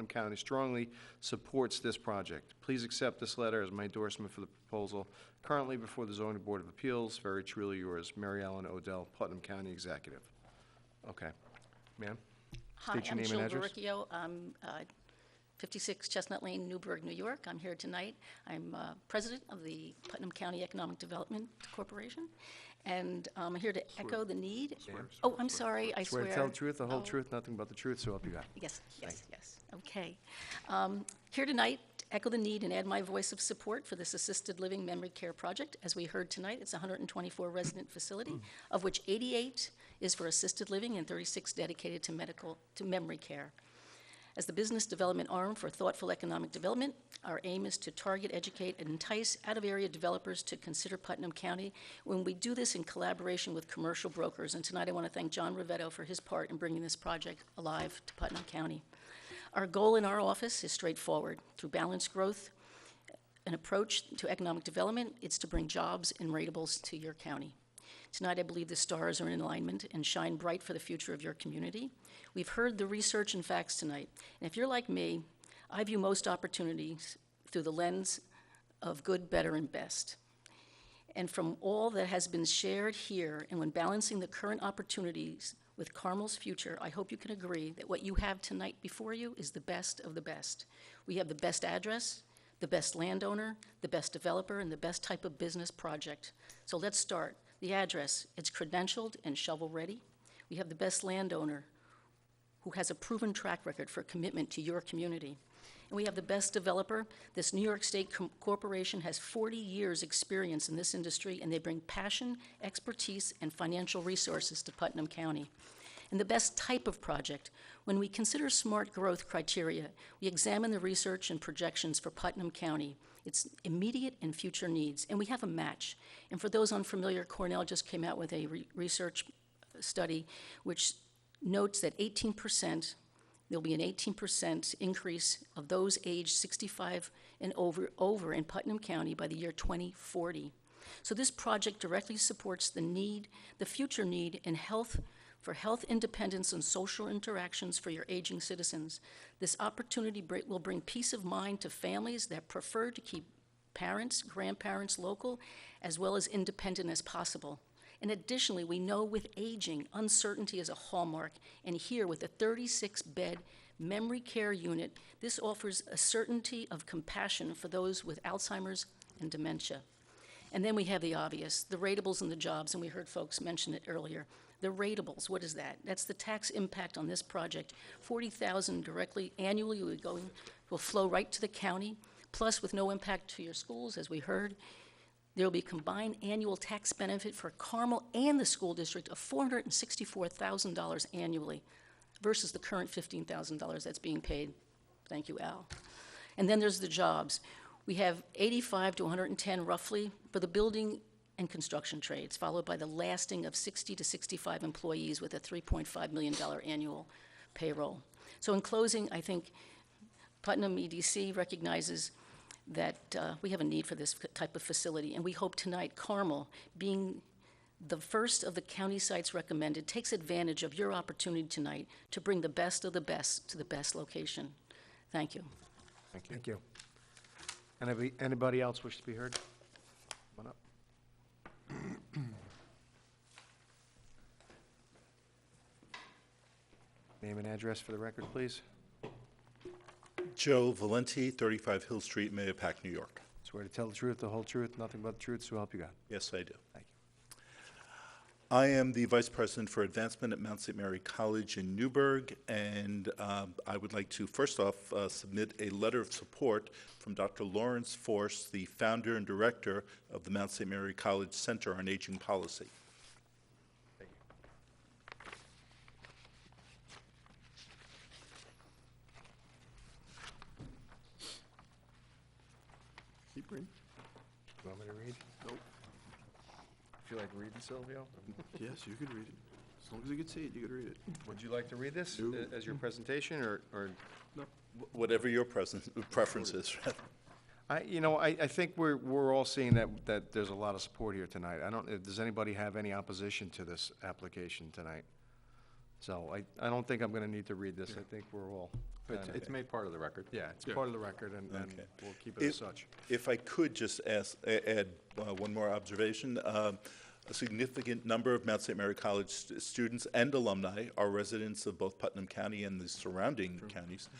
County strongly supports this project. Please accept this letter as my endorsement for the proposal currently before the Zoning Board of Appeals. Very truly yours, Mary Ellen Odell, Putnam County Executive. Okay. Ma'am? Hi, State your I'm name Jill and address. Verricchio. I'm 56 Chestnut Lane, Newburgh, New York. I'm here tonight. I'm president of the Putnam County Economic Development Corporation, and I'm here to echo the need. Oh, I'm sorry, I Swear swear. to tell the truth, the whole Oh, truth, nothing but the truth, so help you God. Yes, yes, yes. Okay. Here tonight to echo the need and add my voice of support for this assisted living memory care project. As we heard tonight, it's a 124 resident facility, of which 88 is for assisted living and 36 dedicated to memory care. As the business development arm for thoughtful economic development, our aim is to target, educate, and entice out-of-area developers to consider Putnam County when we do this in collaboration with commercial brokers. And tonight I want to thank John Rivetto for his part in bringing this project alive to Putnam County. Our goal in our office is straightforward. Through balanced growth, an approach to economic development, it's to bring jobs and ratables to your county. Tonight, I believe the stars are in alignment and shine bright for the future of your community. We've heard the research and facts tonight, and if you're like me, I view most opportunities through the lens of good, better, and best. And from all that has been shared here, and when balancing the current opportunities with Carmel's future, I hope you can agree that what you have tonight before you is the best of the best. We have the best address, the best landowner, the best developer, and the best type of business project. So let's start. The address, it's credentialed and shovel-ready. We have the best landowner who has a proven track record for commitment to your community. And we have the best developer. This New York State corporation has 40 years' experience in this industry, and they bring passion, expertise, and financial resources to Putnam County. And the best type of project, when we consider smart growth criteria, we examine the research and projections for Putnam County, its immediate and future needs, and we have a match. And for those unfamiliar, Cornell just came out with a research study which notes that 18%, there'll be an 18% increase of those aged 65 and over in Putnam County by the year 2040. So this project directly supports the need, the future need in health, for health independence and social interactions for your aging citizens. This opportunity will bring peace of mind to families that prefer to keep parents, grandparents local, as well as independent as possible. And additionally, we know with aging, uncertainty is a hallmark, and here with a 36-bed memory care unit, this offers a certainty of compassion for those with Alzheimer's and dementia. And then we have the obvious, the ratables and the jobs, and we heard folks mention it earlier. The ratables, what is that? That's the tax impact on this project. $40,000 directly annually will flow right to the county, plus with no impact to your schools, as we heard. There will be combined annual tax benefit for Carmel and the school district of $464,000 annually versus the current $15,000 that's being paid. Thank you, Al. And then there's the jobs. We have 85 to 110 roughly for the building and construction trades, followed by the lasting of 60 to 65 employees with a $3.5 million annual payroll. So in closing, I think Putnam EDC recognizes that we have a need for this type of facility, and we hope tonight Carmel, being the first of the county sites recommended, takes advantage of your opportunity tonight to bring the best of the best to the best location. Thank you. Thank you. Anybody else wish to be heard? Come on up. Name and address for the record, please. Joe Valenti, 35 Hill Street, Mahopac, New York. Swear to tell the truth, the whole truth, nothing but the truth, so help you God. Yes, I do. Thank you. I am the Vice President for Advancement at Mount St. Mary College in Newburgh, and I would like to first off submit a letter of support from Dr. Lawrence Force, the founder and director of the Mount St. Mary College Center on Aging Policy. Keep reading. You want me to read? Nope. Feel like reading, Silvio? Yes, you could read it. As long as you could see it, you could read it. Would you like to read this No. as your presentation, or? Whatever your preference is. I think we're all seeing that there's a lot of support here tonight. Does anybody have any opposition to this application tonight? So I don't think I'm going to need to read this. I think we're all. It's made part of the record. Yeah, it's part of the record, and Okay. we'll keep it as such. If I could just add one more observation. A significant number of Mount St. Mary College students and alumni are residents of both Putnam County and the surrounding counties.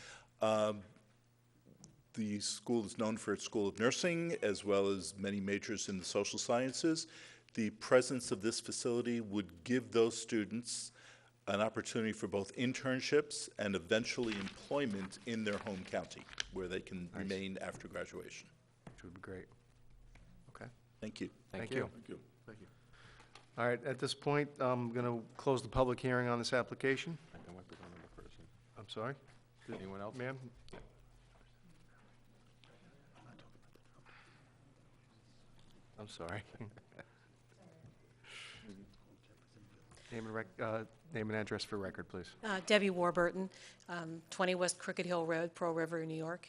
The school is known for its School of Nursing, as well as many majors in the social sciences. The presence of this facility would give those students an opportunity for both internships and eventually employment in their home county, where they can remain after graduation. Which would be great. Okay. Thank you. Thank you. Thank you. Thank you. All right, at this point, I'm going to close the public hearing on this application. I'm sorry? Anyone else? Ma'am? I'm sorry. Name and address for record, please. Debbie Warburton, 20 West Crooked Hill Road, Pearl River, New York.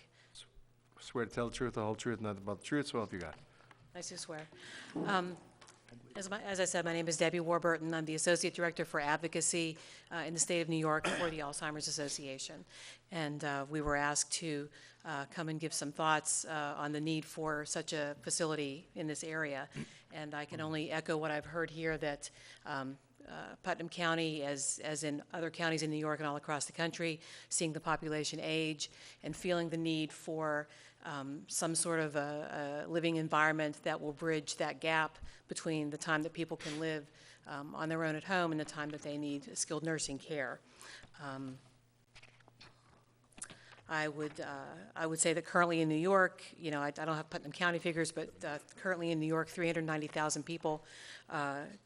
Swear to tell the truth, the whole truth, nothing but the truth, so help you God. Nice to swear. As I said, my name is Debbie Warburton. I'm the Associate Director for Advocacy in the state of New York for the Alzheimer's Association. And we were asked to come and give some thoughts on the need for such a facility in this area. And I can only echo what I've heard here, that Putnam County, as in other counties in New York and all across the country, seeing the population age and feeling the need for some sort of a living environment that will bridge that gap between the time that people can live on their own at home and the time that they need skilled nursing care. I would say that currently in New York, you know, I don't have Putnam County figures, but currently in New York, 390,000 people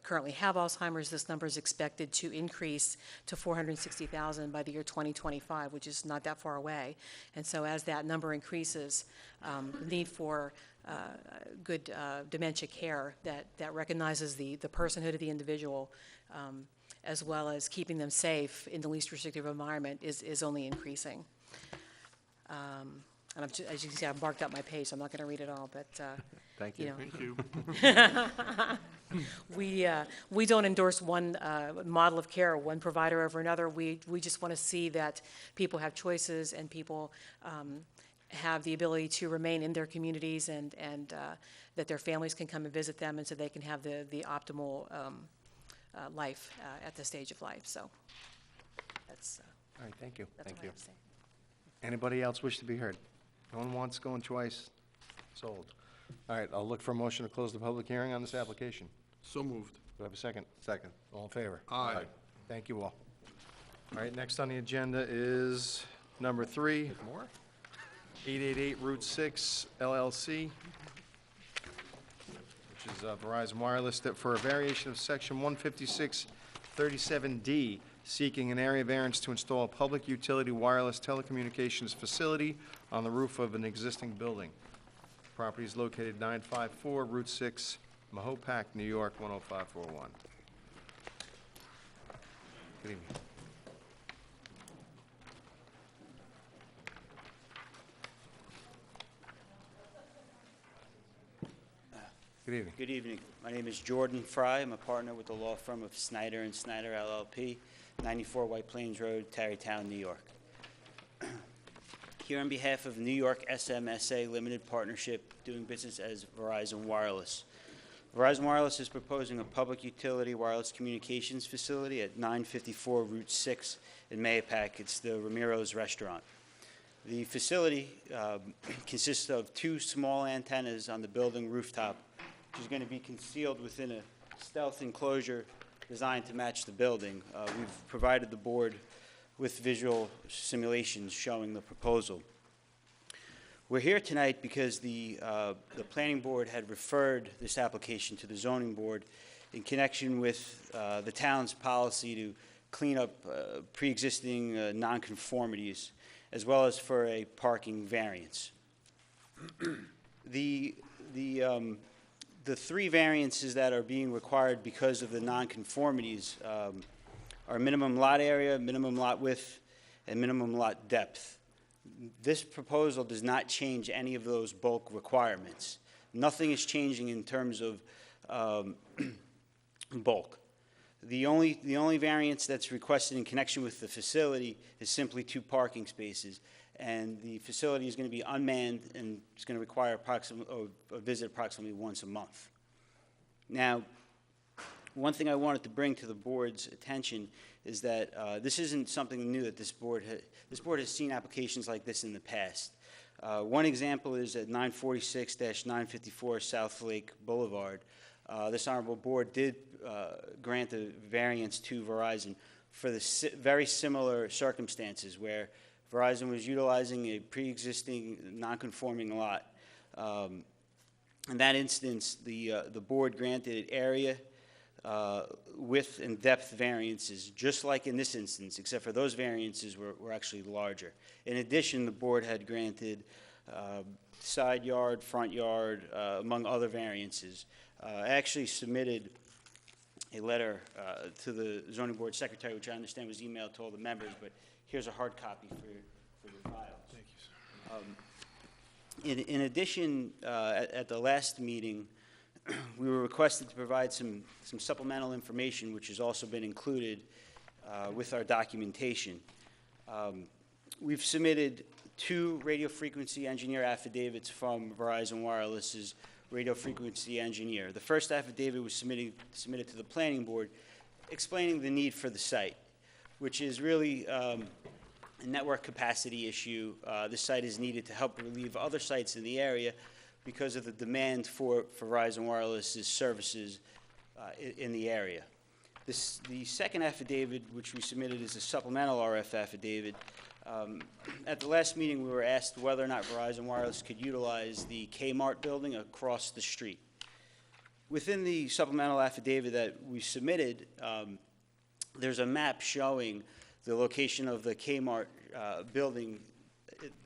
currently have Alzheimer's. This number is expected to increase to 460,000 by the year 2025, which is not that far away. And so as that number increases, the need for good dementia care that recognizes the personhood of the individual, as well as keeping them safe in the least restrictive environment is only increasing. And as you can see, I've marked up my page, so I'm not going to read it all, but, Thank you. you know. Thank you. We don't endorse one model of care, one provider over another. We just want to see that people have choices and people have the ability to remain in their communities, and that their families can come and visit them, and so they can have the optimal life at this stage of life. So that's, All right, thank you. that's Thank what I you. have to say. Anybody else wish to be heard? Going once, going twice, sold. All right, I'll look for a motion to close the public hearing on this application. So moved. Do I have a second? Second. All in favor? Aye. Thank you all. All right, next on the agenda is number 3. More? 888 Route 6 LLC, which is Verizon Wireless, that for a variation of Section 15637D, seeking an area variance to install a public utility wireless telecommunications facility on the roof of an existing building. Property is located 954 Route 6, Mahopac, New York, 10541. Good evening. Good evening. Good evening. My name is Jordan Fry. I'm a partner with the law firm of Snyder & Snyder LLP, 94 White Plains Road, Tarrytown, New York. Here on behalf of New York SMSA Limited Partnership, doing business as Verizon Wireless. Verizon Wireless is proposing a public utility wireless communications facility at 954 Route 6 in Mahopac. It's the Ramiro's Restaurant. The facility consists of 2 small antennas on the building rooftop, which is going to be concealed within a stealth enclosure designed to match the building. We've provided the board with visual simulations showing the proposal. We're here tonight because the planning board had referred this application to the zoning board in connection with the town's policy to clean up pre-existing nonconformities, as well as for a parking variance. The 3 variances that are being required because of the nonconformities are minimum lot area, minimum lot width, and minimum lot depth. This proposal does not change any of those bulk requirements. Nothing is changing in terms of bulk. The only variance that's requested in connection with the facility is simply 2 parking spaces, and the facility is going to be unmanned and it's going to require a visit approximately once a month. Now, one thing I wanted to bring to the board's attention is that this isn't something new that this board has seen applications like this in the past. One example is at 946-954 South Lake Boulevard. This honorable board did grant a variance to Verizon for the very similar circumstances where Verizon was utilizing a pre-existing non-conforming lot. In that instance, the board granted area, width, and depth variances, just like in this instance, except for those variances were actually larger. In addition, the board had granted side yard, front yard, among other variances. I actually submitted a letter to the zoning board secretary, which I understand was emailed to all the members, but here's a hard copy for your files. Thank you, sir. In addition, at the last meeting, we were requested to provide some supplemental information, which has also been included with our documentation. We've submitted 2 radio frequency engineer affidavits from Verizon Wireless's radio frequency engineer. The first affidavit was submitted to the planning board explaining the need for the site, which is really a network capacity issue. This site is needed to help relieve other sites in the area because of the demand for Verizon Wireless's services in the area. The second affidavit, which we submitted, is a supplemental RF affidavit. At the last meeting, we were asked whether or not Verizon Wireless could utilize the Kmart building across the street. Within the supplemental affidavit that we submitted, there's a map showing the location of the Kmart building,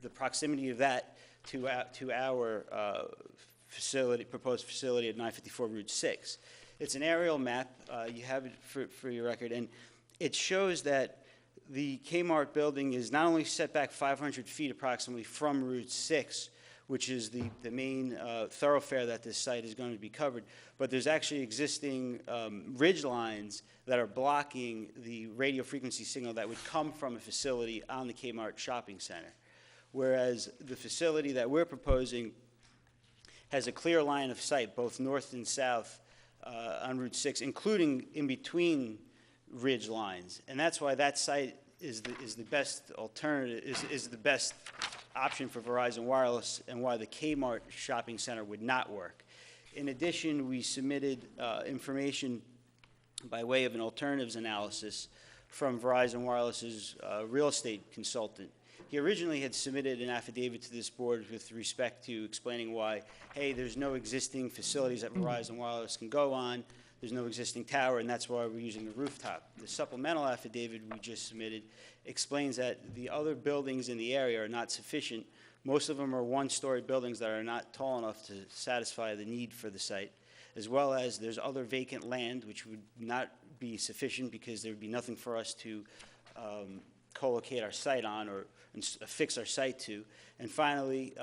the proximity of that to our facility, proposed facility at 954 Route 6. It's an aerial map. You have it for your record, and it shows that the Kmart building is not only set back 500 feet approximately from Route 6, which is the main thoroughfare that this site is going to be covered, but there's actually existing ridge lines that are blocking the radio frequency signal that would come from a facility on the Kmart shopping center. Whereas the facility that we're proposing has a clear line of sight, both north and south on Route 6, including in between ridge lines. And that's why that site is the best alternative, is the best option for Verizon Wireless, and why the Kmart shopping center would not work. In addition, we submitted information by way of an alternatives analysis from Verizon Wireless's real estate consultant. He originally had submitted an affidavit to this board with respect to explaining why, hey, there's no existing facilities that Verizon Wireless can go on, there's no existing tower, and that's why we're using the rooftop. The supplemental affidavit we just submitted explains that the other buildings in the area are not sufficient. Most of them are one-story buildings that are not tall enough to satisfy the need for the site, as well as there's other vacant land which would not be sufficient because there would be nothing for us to co-locate our site on or affix our site to. And finally,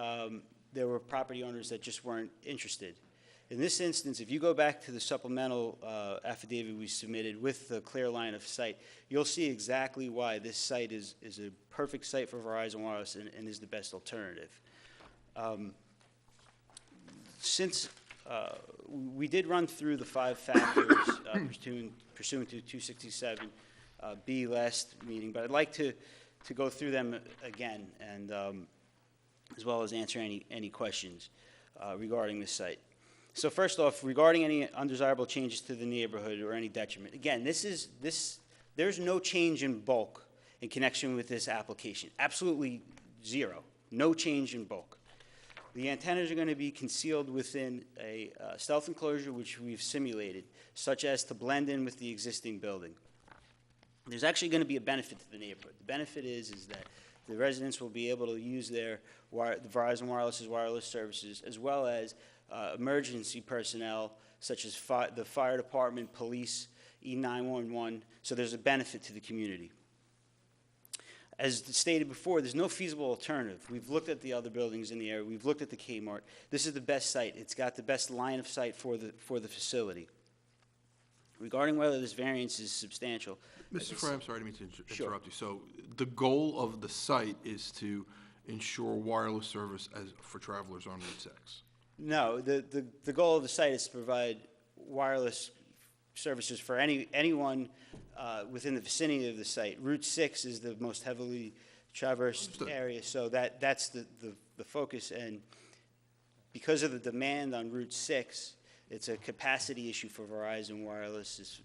there were property owners that just weren't interested. In this instance, if you go back to the supplemental affidavit we submitted with the clear line of sight, you'll see exactly why this site is a perfect site for Verizon Wireless and is the best alternative. Since we did run through the 5 factors pursuant to 267B last meeting, but I'd like to go through them again, and as well as answer any questions regarding this site. So first off, regarding any undesirable changes to the neighborhood or any detriment, again, there's no change in bulk in connection with this application. Absolutely zero. No change in bulk. The antennas are going to be concealed within a stealth enclosure which we've simulated, such as to blend in with the existing building. There's actually going to be a benefit to the neighborhood. The benefit is that the residents will be able to use the Verizon Wireless's wireless services, as well as emergency personnel such as the fire department, police, E911, so there's a benefit to the community. As stated before, there's no feasible alternative. We've looked at the other buildings in the area. We've looked at the Kmart. This is the best site. It's got the best line of sight for the facility. Regarding whether this variance is substantial. Mr. Frey, I'm sorry to interrupt Sure. you. So the goal of the site is to ensure wireless service for travelers on Route 6? No, the goal of the site is to provide wireless services for anyone within the vicinity of the site. Route 6 is the most heavily traversed area, so that's the the focus. And because of the demand on Route 6, it's a capacity issue for Verizon Wireless's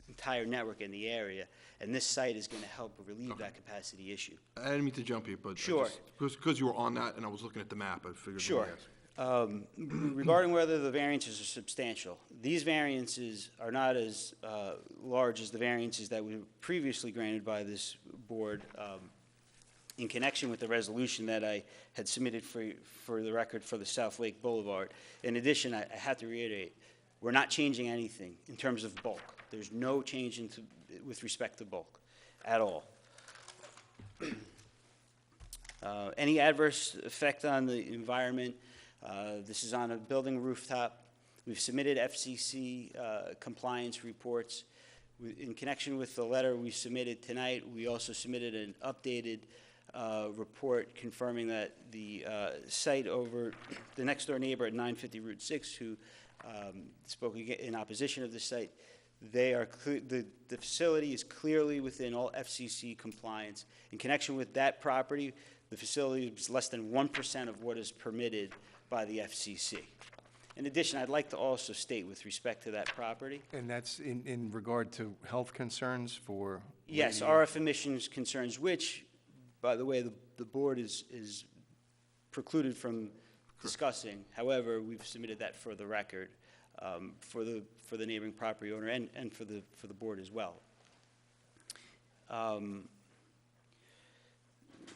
entire network in the area, and this site is going to help relieve that capacity issue. I didn't mean to jump you, but. Sure. Because you were on that and I was looking at the map, I figured. Sure. Regarding whether the variances are substantial, these variances are not as large as the variances that were previously granted by this board in connection with the resolution that I had submitted for the record for the South Lake Boulevard. In addition, I have to reiterate, we're not changing anything in terms of bulk. There's no change with respect to bulk at all. Any adverse effect on the environment, this is on a building rooftop. We've submitted FCC compliance reports. In connection with the letter we submitted tonight, we also submitted an updated report confirming that the site over the next door neighbor at 950 Route 6, who spoke in opposition of the site, the facility is clearly within all FCC compliance. In connection with that property, the facility is less than 1% of what is permitted by the FCC. In addition, I'd like to also state with respect to that property. And that's in regard to health concerns for? Yes, RF emissions concerns, which, by the way, the board is precluded from discussing. However, we've submitted that for the record, for the neighboring property owner and for the board as well.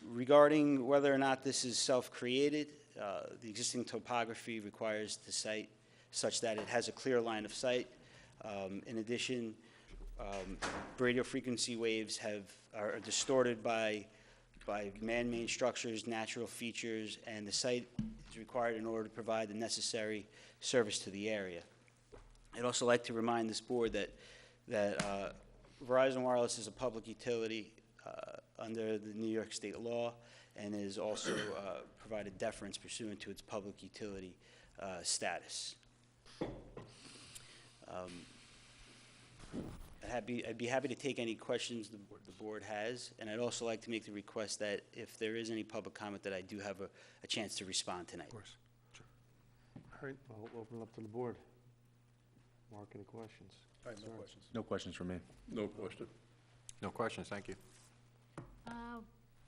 Regarding whether or not this is self-created, the existing topography requires the site such that it has a clear line of sight. In addition, radio frequency waves are distorted by man-made structures, natural features, and the site is required in order to provide the necessary service to the area. I'd also like to remind this board that Verizon Wireless is a public utility under the New York State law and is also provided deference pursuant to its public utility status. I'd be happy to take any questions the board has, and I'd also like to make the request that if there is any public comment, that I do have a chance to respond tonight. Of course. Sure. All right, I'll open it up to the board. Mark, any questions? I have no questions. No questions from me. No question. No questions, thank you.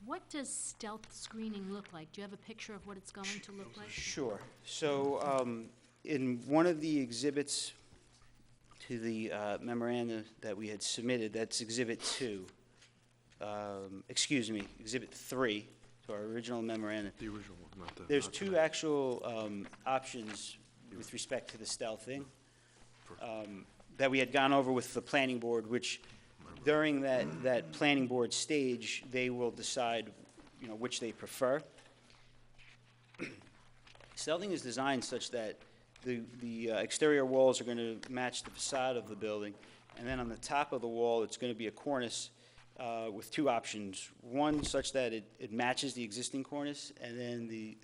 What does stealth screening look like? Do you have a picture of what it's going to look like? Sure. So in one of the exhibits to the memorandum that we had submitted, that's Exhibit 2. Exhibit 3 to our original memorandum. The original one, not the. There's not the- two actual options with respect to the stealthing that we had gone over with the planning board, which during that planning board stage, they will decide, which they prefer. Stealthing is designed such that the exterior walls are going to match the facade of the building, and then on the top of the wall, it's going to be a cornice with two options. One, such that it matches the existing cornice, and then the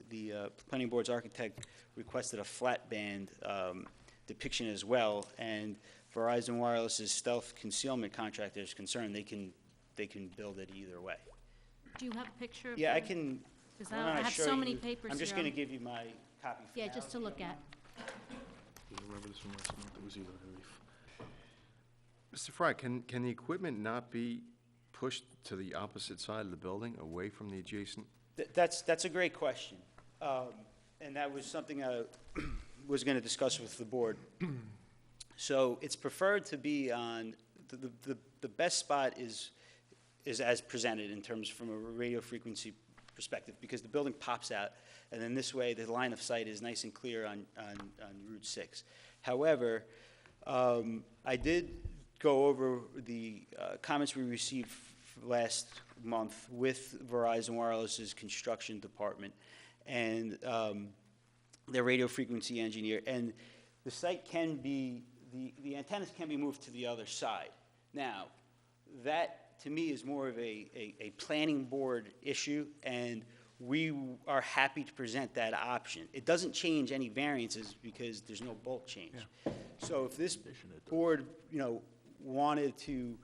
planning board's architect requested a flat band depiction as well. And Verizon Wireless's stealth concealment contractor is concerned they can build it either way. Do you have a picture of Yeah, I the- can. Because why don't I have show so many you- papers I'm just here. going to give you my copy. For Yeah, now, just to if you look don't at. mind. Do you remember this from last month? It was either Mr. Fry, can the equipment not be pushed to the opposite side of the building, away from the adjacent? That's a great question. And that was something I was going to discuss with the board. So it's preferred to be on, the best spot is as presented in terms from a radio frequency perspective, because the building pops out, and then this way the line of sight is nice and clear on Route 6. However, I did go over the comments we received last month with Verizon Wireless's construction department and their radio frequency engineer, and the site can be, the antennas can be moved to the other side. Now, that to me is more of a planning board issue, and we are happy to present that option. It doesn't change any variances because there's no bulk change. So if this board, wanted to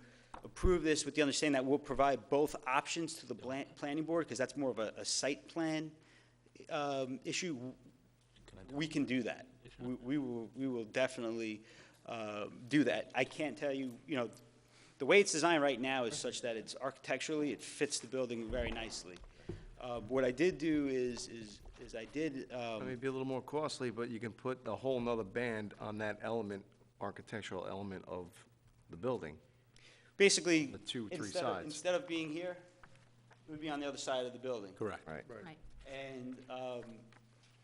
approve this with the understanding that we'll provide both options to the planning board, because that's more of a site plan issue, we can do that. We will definitely do that. I can't tell you, the way it's designed right now is such that it's architecturally, it fits the building very nicely. What I did do is I did, It may be a little more costly, but you can put a whole nother band on that element, architectural element of the building. basically, The two, three instead of, sides. instead of being here, it would be on the other side of the building. Correct. Right. Right. And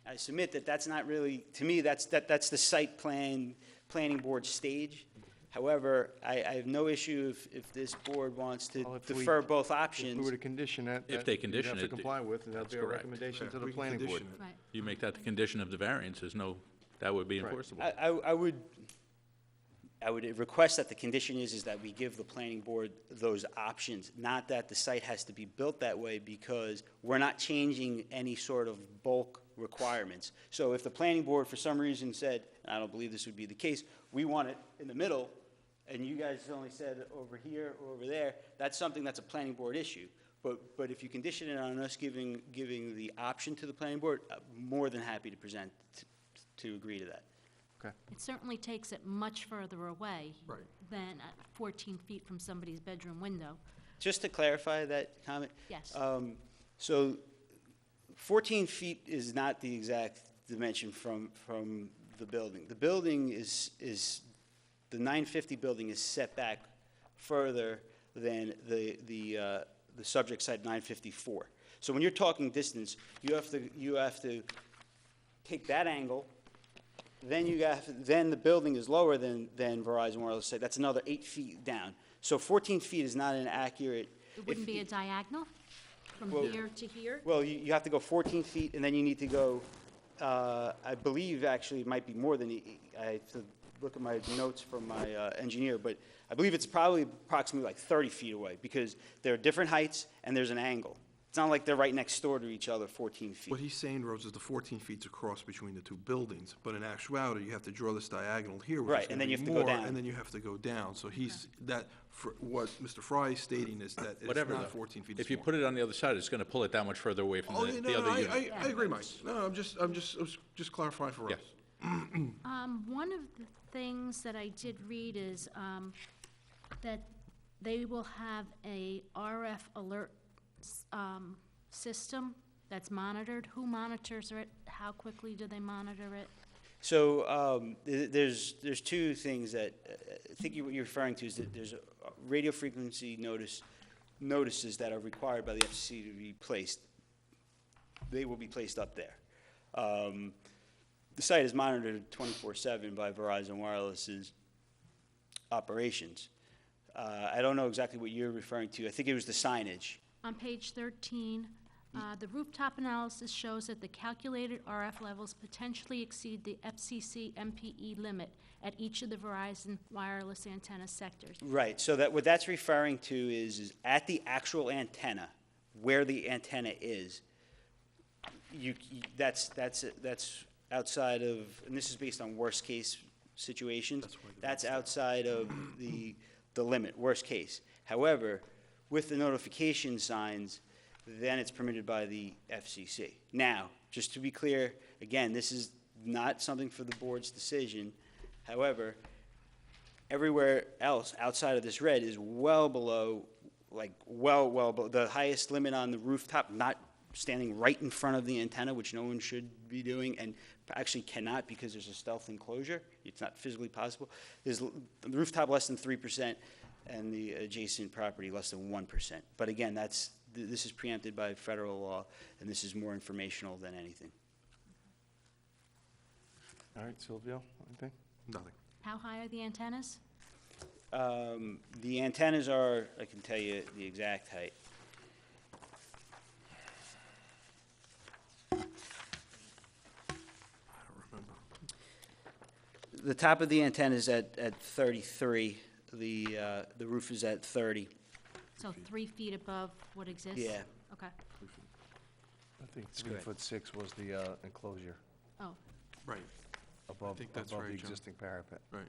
I submit that that's not really, to me, that's the site planning board stage. However, I have no issue if this board wants to Well, if we- defer both If we options. were to condition that. If that they you'd condition have it, to comply with, and that'd that's be our correct. recommendation to the We can planning board. condition it. Right. You make that the condition of the variance, there's no, that would be Right. enforceable. I would request that the condition is that we give the planning board those options, not that the site has to be built that way, because we're not changing any sort of bulk requirements. So if the planning board, for some reason, said, and I don't believe this would be the case, we want it in the middle, and you guys only said over here or over there, that's something that's a planning board issue. But if you condition it on us giving the option to the planning board, I'm more than happy to present, to agree to that. It certainly takes it much further away Right. than 14 feet from somebody's bedroom window. Just to clarify that comment. Yes. So 14 feet is not the exact dimension from the building. The building is the 950 building is set back further than the subject site 954. So when you're talking distance, you have to take that angle, then the building is lower than Verizon Wireless site. That's another 8 feet down. So 14 feet is not an accurate. It wouldn't be a diagonal from Well- here to here? Well, you have to go 14 feet, and then you need to go, I believe, actually, it might be more than, I have to look at my notes from my engineer, but I believe it's probably approximately like 30 feet away, because there are different heights, and there's an angle. It's not like they're right next door to each other, 14 feet. What he's saying, Rose, is the 14 feet's across between the two buildings, but in actuality, you have to draw this diagonal here, which Right, is and gonna then you be have to go more, down. and then you have to go down. So he's, that, for what Mr. Fry is stating is that it's Whatever, not though. 14 feet. If you put it on the other side, it's gonna pull it that much further away from Oh, the yeah, the no, other no, unit. I agree, Mike. No, I'm just clarifying for us. Yeah. One of the things that I did read is that they will have a RF alert system that's monitored. Who monitors it? How quickly do they monitor it? So there's two things that I think what you're referring to is that there's a radio frequency notices that are required by the FCC to be placed. They will be placed up there. The site is monitored 24/7 by Verizon Wireless's operations. I don't know exactly what you're referring to. I think it was the signage. On page 13, the rooftop analysis shows that the calculated RF levels potentially exceed the FCC MPE limit at each of the Verizon wireless antenna sectors. Right, so that, what that's referring to is at the actual antenna, where the antenna is, that's outside of, and this is based on worst-case situations, that's outside of the limit, worst case. However, with the notification signs, then it's permitted by the FCC. Now, just to be clear, again, this is not something for the board's decision. However, everywhere else outside of this red is well below, like well below, the highest limit on the rooftop, not standing right in front of the antenna, which no one should be doing, and actually cannot because there's a stealth enclosure. It's not physically possible. There's the rooftop less than 3%, and the adjacent property less than 1%. But again, this is preempted by federal law, and this is more informational than anything. All right, Silvio, anything? Nothing. How high are the antennas? The antennas are, I can tell you the exact height. The top of the antenna is at 33. The roof is at 30. So 3 feet above what exists? Yeah. Okay. I think correct. 3'6" was the enclosure Oh, Right, above think that's the right, John. existing parapet. right.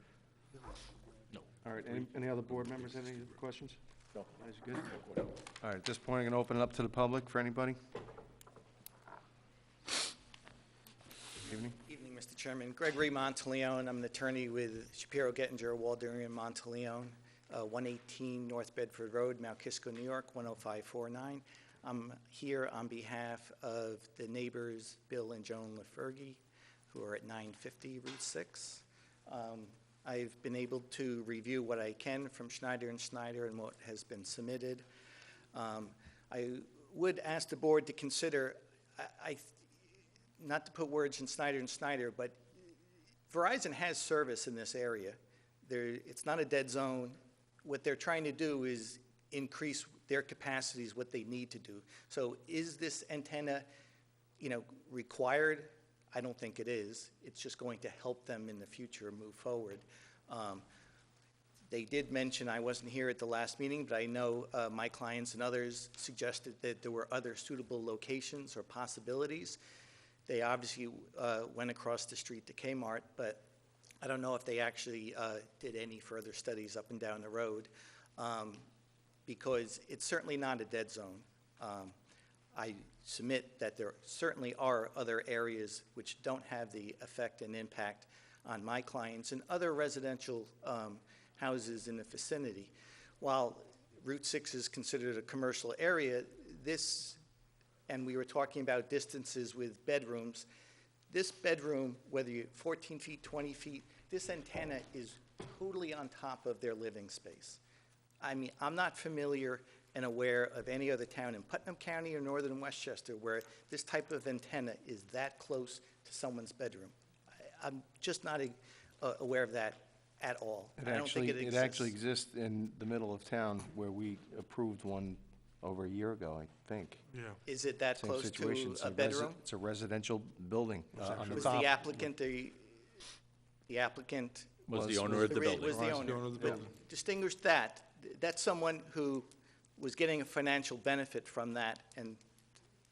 All right, any other board members have any questions? No. Guys, good? All right, at this point, I'm going to open it up to the public for anybody. Evening. Evening, Mr. Chairman. Gregory Monteleone. I'm an attorney with Shapiro, Gettinger, Walderian, Monteleone, 118 North Bedford Road, Mount Kisco, New York, 10549. I'm here on behalf of the neighbors, Bill and Joan Lafergie, who are at 950 Route 6. I've been able to review what I can from Schneider and Schneider and what has been submitted. I would ask the board to consider, not to put words in Schneider and Schneider, but Verizon has service in this area. It's not a dead zone. What they're trying to do is increase their capacities, what they need to do. So is this antenna, required? I don't think it is. It's just going to help them in the future move forward. They did mention, I wasn't here at the last meeting, but I know my clients and others suggested that there were other suitable locations or possibilities. They obviously went across the street to Kmart, but I don't know if they actually did any further studies up and down the road, because it's certainly not a dead zone. I submit that there certainly are other areas which don't have the effect and impact on my clients and other residential houses in the vicinity. While Route 6 is considered a commercial area, and we were talking about distances with bedrooms, this bedroom, whether you're 14 feet, 20 feet, this antenna is totally on top of their living space. I mean, I'm not familiar and aware of any other town in Putnam County or northern Westchester where this type of antenna is that close to someone's bedroom. I'm just not aware of that at all. I don't think it exists. It actually exists in the middle of town where we approved one over a year ago, I think. Yeah. Is it that Same close situation. to It's a bedroom? It's a residential building on the Was top. the applicant the applicant? Was the owner of the building. Was the owner. owner of the But building. distinguish that. That's someone who was getting a financial benefit from that, and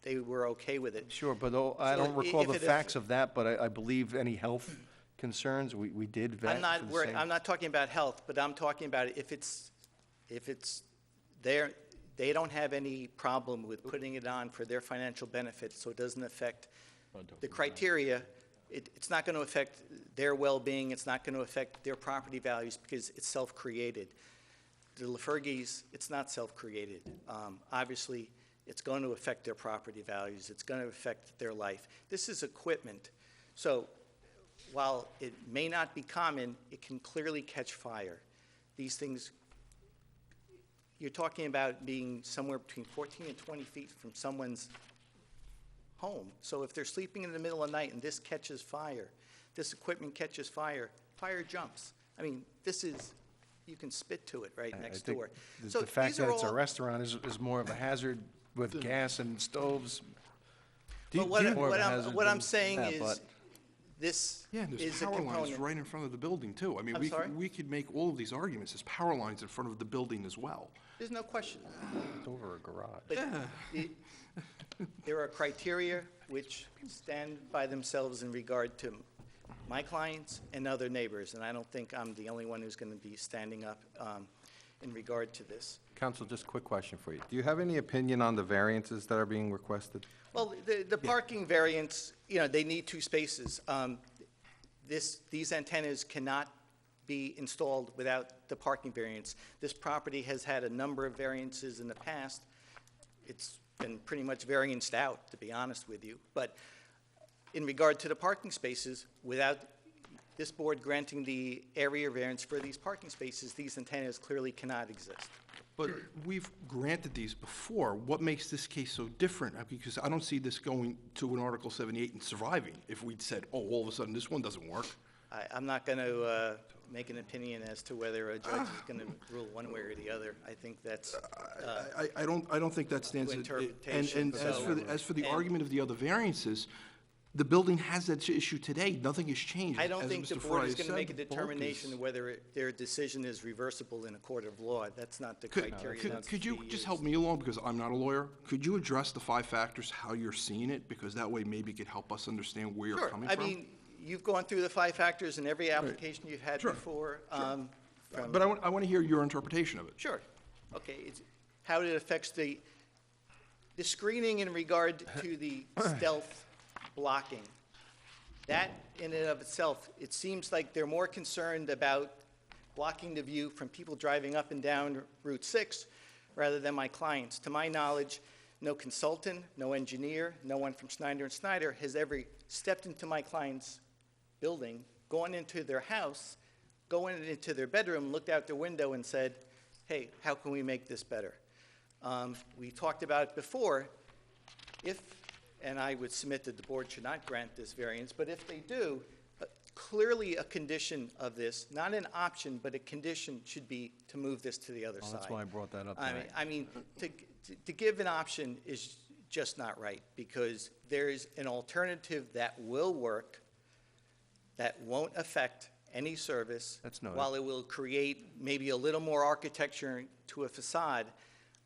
they were okay with it. Sure, but I So don't recall if the it- facts of that, but I believe any health concerns, we did vet. I'm not for the worried, same- I'm not talking about health, but I'm talking about if it's there, they don't have any problem with putting it on for their financial benefit, so it doesn't affect the criteria. It's not going to affect their well-being, it's not going to affect their property values because it's self-created. The Lafergies, it's not self-created. Obviously, it's going to affect their property values, it's going to affect their life. This is equipment, so while it may not be common, it can clearly catch fire. These things, you're talking about being somewhere between 14 and 20 feet from someone's home. So if they're sleeping in the middle of the night and this catches fire, this equipment catches fire, fire jumps. I mean, this is, you can spit to it right next I think door. the- So The fact these are that it's a all- restaurant is more of a hazard with gas and stoves. But More of a hazard what I'm than saying that, is, but- this Yeah, and is there's a power lines component. right in front of the building, too. I mean, I'm sorry? we could make all of these arguments. There's power lines in front of the building as well. There's no question. It's over a garage. But there are criteria which stand by themselves in regard to my clients and other neighbors, and I don't think I'm the only one who's going to be standing up in regard to this. Counsel, just a quick question for you. Do you have any opinion on the variances that are being requested? Well, the parking variance, they need two spaces. These antennas cannot be installed without the parking variance. This property has had a number of variances in the past. It's been pretty much varianced out, to be honest with you. But in regard to the parking spaces, without this board granting the area variance for these parking spaces, these antennas clearly cannot exist. But we've granted these before. What makes this case so different? Because I don't see this going to an Article 78 and surviving if we'd said, oh, all of a sudden, this one doesn't work. I'm not going to make an opinion as to whether a judge is going to rule one way or the other. I think that's I don't think that stands. interpretation. And as for the And- argument of the other variances, the building has that issue today. Nothing has changed. I don't As think the Mr. board is Fry going to make a said, the bulk determination is- whether their decision is reversible in a court of law. That's not the Could criteria. could- that's could to you be just used. help me along, because I'm not a lawyer? Could you address the 5 factors, how you're seeing it? Because that way maybe it could help us understand where you're Sure. coming I from. mean, you've gone through the 5 factors in every application you've had before. But I want to hear your interpretation of it. Sure. Okay, it's how it affects the screening in regard to the stealth blocking. that in and of itself, it seems like they're more concerned about blocking the view from people driving up and down Route 6 rather than my clients. To my knowledge, no consultant, no engineer, no one from Snyder & Snyder has ever stepped into my client's building, gone into their house, going into their bedroom, looked out their window and said, hey, how can we make this better? We talked about it before. If, and I would submit that the board should not grant this variance, but if they do, clearly a condition of this, not an option, but a condition should be to move this to the other side. That's why I brought that up I mean, tonight. I mean, to give an option is just not right, because there is an alternative that will work, that won't affect any service. That's noted. While it will create maybe a little more architecture to a facade.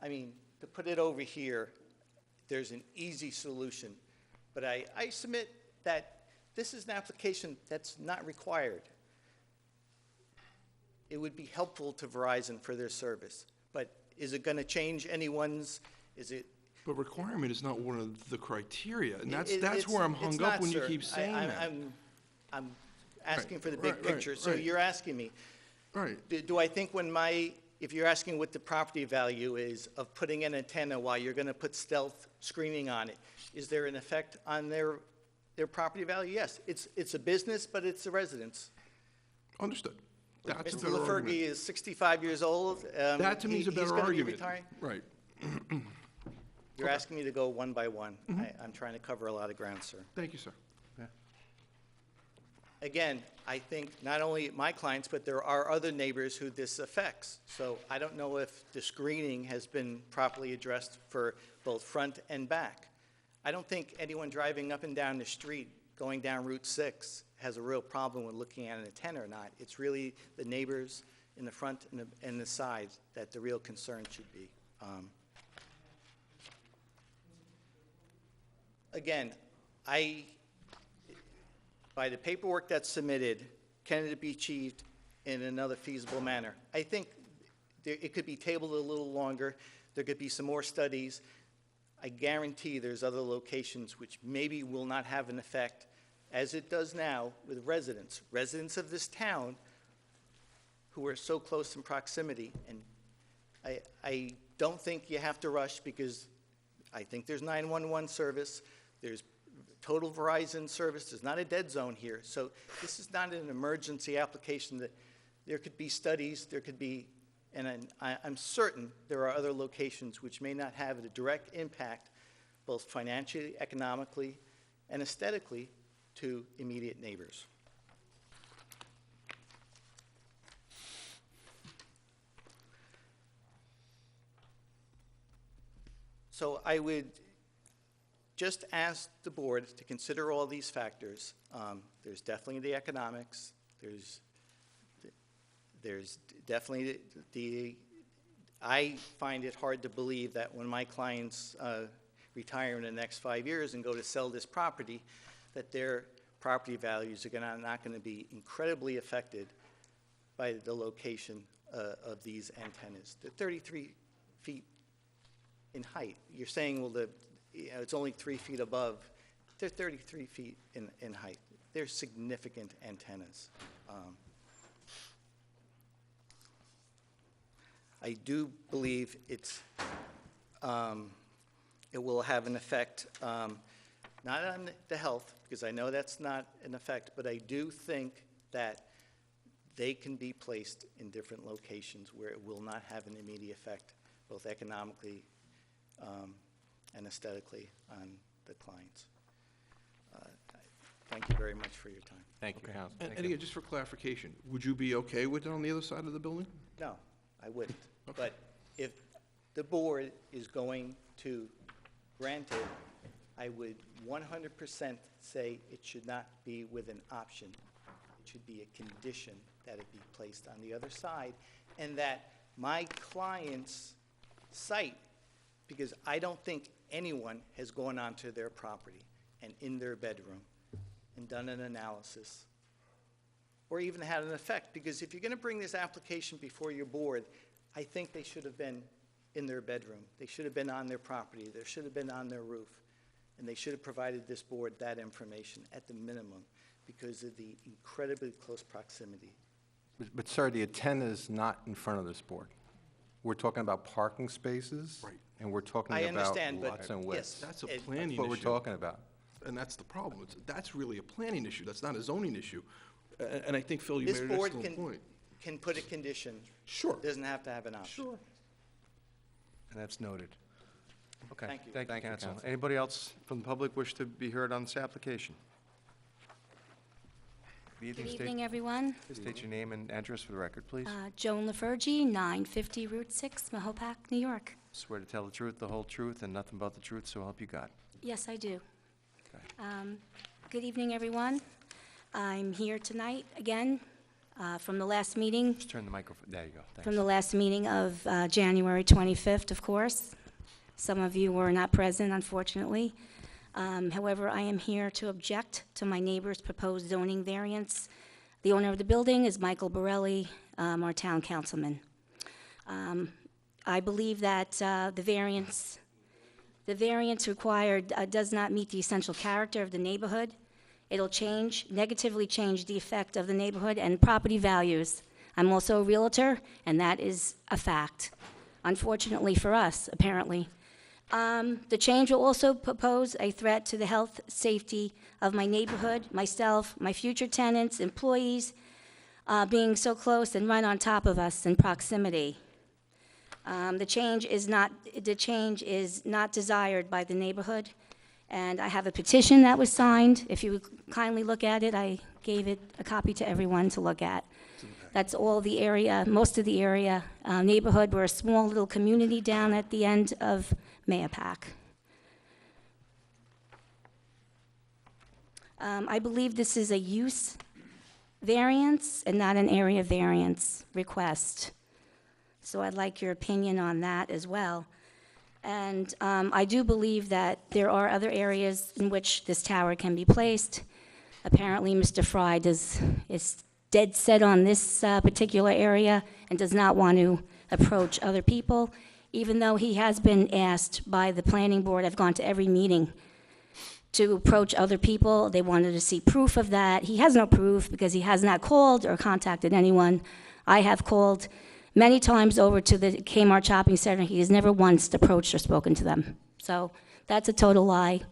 I mean, to put it over here, there's an easy solution. But I submit that this is an application that's not required. It would be helpful to Verizon for their service. But is it going to change anyone's, is it? But requirement is not one of the criteria, and that's It's- where I'm it's hung up not, when you sir. keep saying that. I'm asking for the Right, big right, picture, so right. you're asking me. Right. Do I think if you're asking what the property value is of putting an antenna while you're going to put stealth screening on it, is there an effect on their property value? Yes, it's a business, but it's a residence. Understood. That's a Mr. better LaFerge argument. is 65 years old. That to me is a He's better gonna be argument. retiring. Right. You're asking me to go one by one. Mm-hmm. I'm trying to cover a lot of ground, sir. Thank you, sir. Again, I think not only my clients, but there are other neighbors who this affects. So I don't know if the screening has been properly addressed for both front and back. I don't think anyone driving up and down the street, going down Route 6, has a real problem with looking at an antenna or not. It's really the neighbors in the front and the sides that the real concern should be. Again, by the paperwork that's submitted, can it be achieved in another feasible manner? I think it could be tabled a little longer. There could be some more studies. I guarantee there's other locations which maybe will not have an effect, as it does now with residents of this town who are so close in proximity. And I don't think you have to rush, because I think there's 911 service. There's total Verizon service. There's not a dead zone here. So this is not an emergency application. That there could be studies, there could be, and I'm certain there are other locations which may not have a direct impact, both financially, economically, and aesthetically, to immediate neighbors. So I would just ask the board to consider all these factors. There's definitely the economics. There's definitely I find it hard to believe that when my clients retire in the next 5 years and go to sell this property, that their property values are not going to be incredibly affected by the location of these antennas. They're 33 feet in height. You're saying, well, it's only 3 feet above. They're 33 feet in height. They're significant antennas. I do believe it will have an effect, not on the health, because I know that's not an effect, but I do think that they can be placed in different locations where it will not have an immediate effect, both economically and aesthetically on the clients. Thank you very much for your time. Thank you, Counsel. And again, just for clarification, would you be okay with it on the other side of the building? No, I wouldn't. But if the board is going to grant it, I would 100% say it should not be with an option. It should be a condition that it be placed on the other side, and that my client's site, because I don't think anyone has gone onto their property and in their bedroom and done an analysis, or even had an effect, because if you're going to bring this application before your board, I think they should have been in their bedroom. They should have been on their property. They should have been on their roof. And they should have provided this board that information at the minimum, because of the incredibly close proximity. But sir, the antenna is not in front of this board. We're talking about parking spaces. Right. And we're talking I about understand, but lots and yes, widths. That's a It- planning issue. That's what we're talking about. And that's the problem. That's really a planning issue. That's not a zoning issue. And I think, Phil, you This made an board excellent point. can put a condition. Sure. Doesn't have to have an option. Sure. And that's noted. Okay. Thank you. Thank you, Council. Anybody else from the public wish to be heard on this application? Good evening, everyone. Please state your name and address for the record, please. Joan LaFergie, 950 Route 6, Mahopac, New York. Swear to tell the truth, the whole truth, and nothing but the truth, so help you God. Yes, I do. Good evening, everyone. I'm here tonight again from the last meeting, Just turn the microphone, there you go, thanks. from the last meeting of January 25th, of course. Some of you were not present, unfortunately. However, I am here to object to my neighbor's proposed zoning variance. The owner of the building is Michael Borelli, our town councilman. I believe that the variance required does not meet the essential character of the neighborhood. It'll negatively change the effect of the neighborhood and property values. I'm also a realtor, and that is a fact, unfortunately for us, apparently. The change will also pose a threat to the health, safety of my neighborhood, myself, my future tenants, employees, being so close and right on top of us in proximity. The change is not desired by the neighborhood, and I have a petition that was signed. If you would kindly look at it, I gave it a copy to everyone to look at. That's all the area, most of the area, neighborhood. We're a small little community down at the end of Mahopac. I believe this is a use variance and not an area variance request. So I'd like your opinion on that as well. And I do believe that there are other areas in which this tower can be placed. Apparently, Mr. Fry is dead set on this particular area and does not want to approach other people, even though he has been asked by the planning board. I've gone to every meeting to approach other people. They wanted to see proof of that. He has no proof because he has not called or contacted anyone. I have called many times over to the Kmart Shopping Center. He has never once approached or spoken to them. So that's a total lie.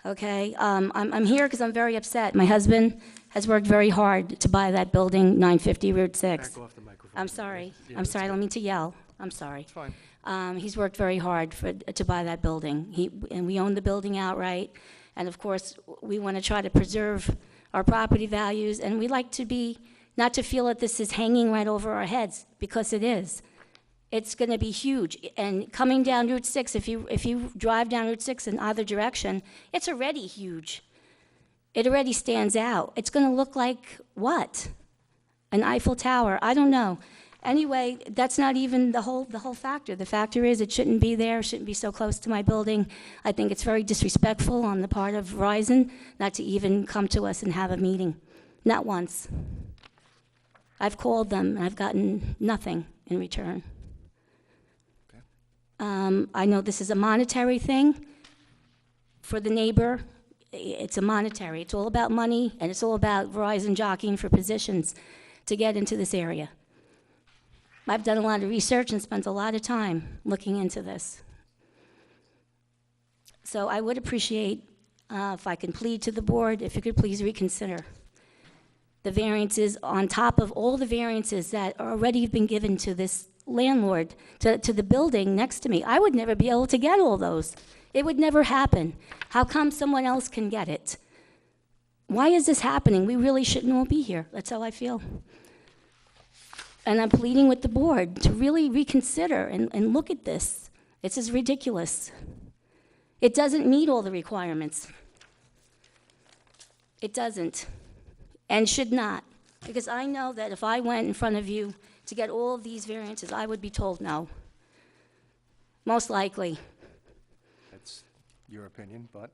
Okay, I'm here because I'm very upset. My husband has worked very hard to buy that building, 950 Route 6. Back off the microphone. I'm sorry. Yeah, I'm sorry. I don't mean to yell. I'm sorry. It's fine. He's worked very hard to buy that building. And we own the building outright. And of course, we want to try to preserve our property values. And we like to be, not to feel that this is hanging right over our heads, because it is. It's going to be huge. And coming down Route 6, if you drive down Route 6 in either direction, it's already huge. It already stands out. It's going to look like what? An Eiffel Tower? I don't know. Anyway, that's not even the whole factor. The factor is it shouldn't be there, shouldn't be so close to my building. I think it's very disrespectful on the part of Verizon not to even come to us and have a meeting. Not once. I've called them, and I've gotten nothing in return. I know this is a monetary thing for the neighbor. It's a monetary. It's all about money, and it's all about Verizon jockeying for positions to get into this area. I've done a lot of research and spent a lot of time looking into this. So I would appreciate if I can plead to the board, if you could please reconsider the variances on top of all the variances that are already been given to this landlord, to the building next to me. I would never be able to get all those. It would never happen. How come someone else can get it? Why is this happening? We really shouldn't all be here. That's how I feel. And I'm pleading with the board to really reconsider and look at this. This is ridiculous. It doesn't meet all the requirements. It doesn't, and should not. Because I know that if I went in front of you to get all of these variances, I would be told no. Most likely. That's your opinion, but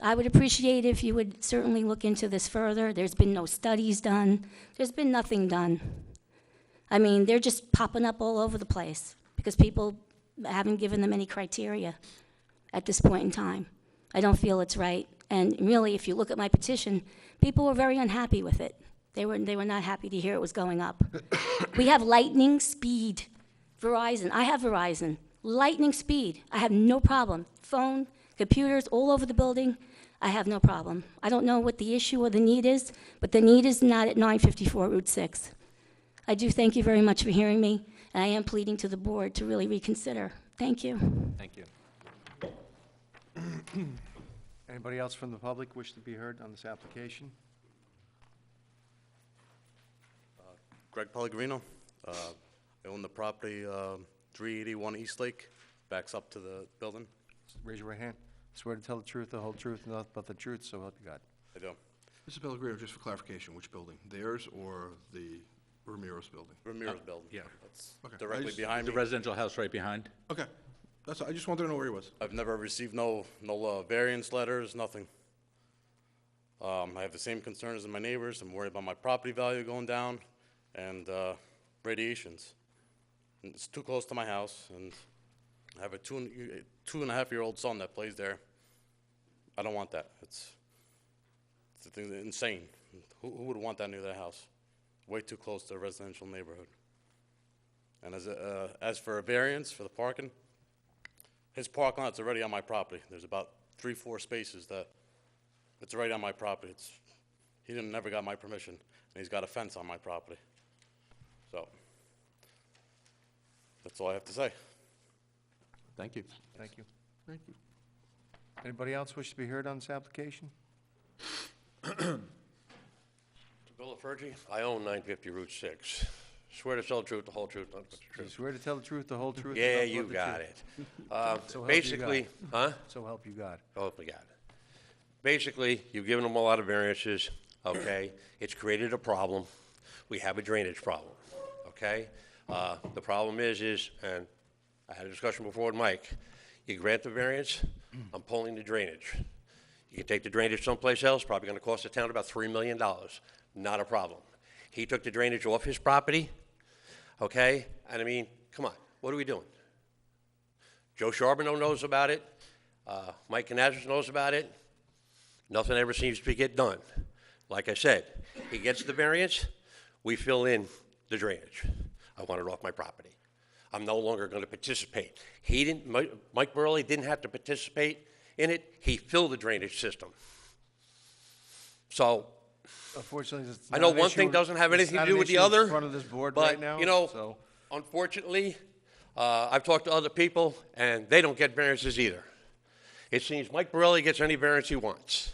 I would appreciate if you would certainly look into this further. There's been no studies done. There's been nothing done. I mean, they're just popping up all over the place because people haven't given them any criteria at this point in time. I don't feel it's right. And really, if you look at my petition, people were very unhappy with it. They were not happy to hear it was going up. We have lightning speed. Verizon, I have Verizon. Lightning speed, I have no problem. Phone, computers all over the building, I have no problem. I don't know what the issue or the need is, but the need is not at 954 Route 6. I do thank you very much for hearing me, and I am pleading to the board to really reconsider. Thank you. Thank you. Anybody else from the public wish to be heard on this application? Greg Pellegrino. I own the property, 381 East Lake, backs up to the building. Raise your right hand. Swear to tell the truth, the whole truth, and nothing but the truth, so help you God. I do. Mr. Pellegrino, just for clarification, which building? Theirs or the Ramiro's building? Ramiro's building. Yeah. That's Okay. directly behind The me. residential house right behind? Okay. That's, I just wanted to know where he was. I've never received no variance letters, nothing. I have the same concerns as my neighbors. I'm worried about my property value going down and radiations. And it's too close to my house, and I have a two and a half year old son that plays there. I don't want that. It's insane. Who would want that near their house? Way too close to a residential neighborhood. And as for a variance for the parking, his parking lot's already on my property. There's about 3-4 spaces that it's already on my property. He never got my permission, and he's got a fence on my property. So that's all I have to say. Thank you. Thank you. Thank you. Anybody else wish to be heard on this application? Bill LaFergie, I own 950 Route 6. Swear to tell the truth, the whole truth, nothing but the You truth. swear to tell the truth, the whole truth? and Yeah, nothing you but the got truth. it. So help you Basically, God. huh? So help you God. Oh, my God. Basically, you've given them a lot of variances, okay? It's created a problem. We have a drainage problem, okay? The problem is, and I had a discussion before with Mike, you grant the variance, I'm pulling the drainage. You can take the drainage someplace else, probably gonna cost the town about $3 million. Not a problem. He took the drainage off his property, okay? And I mean, come on, what are we doing? Joe Charbonneau knows about it. Mike Canazas knows about it. Nothing ever seems to get done. Like I said, he gets the variance, we fill in the drainage. I want it off my property. I'm no longer going to participate. Mike Burley didn't have to participate in it. He filled the drainage system. So, Unfortunately, it's I not know an one issue- thing doesn't have it's anything to not do an with the issue in other. front of this board but, right now, you know, so- unfortunately, I've talked to other people, and they don't get variances either. It seems Mike Borelli gets any variance he wants.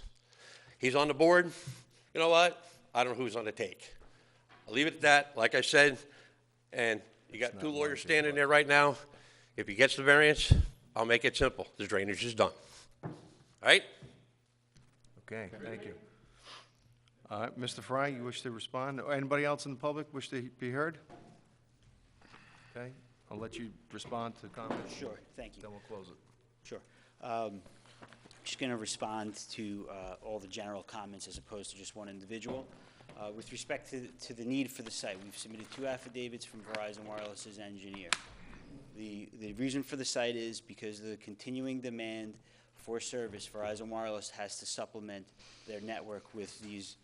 He's on the board. You know what? I don't know who's on the take. I'll leave it at that. Like I said, and you got two lawyers standing there right now. If he gets the variance, I'll make it simple. The drainage is done. All right? Okay, thank you. All right, Mr. Fry, you wish to respond? Anybody else in the public wish to be heard? Okay, I'll let you respond to comments. Sure, thank you. Then we'll close it. Sure. Just going to respond to all the general comments as opposed to just one individual. With respect to the need for the site, we've submitted 2 affidavits from Verizon Wireless's engineer. The reason for the site is because of the continuing demand for service. Verizon Wireless has to supplement their network with this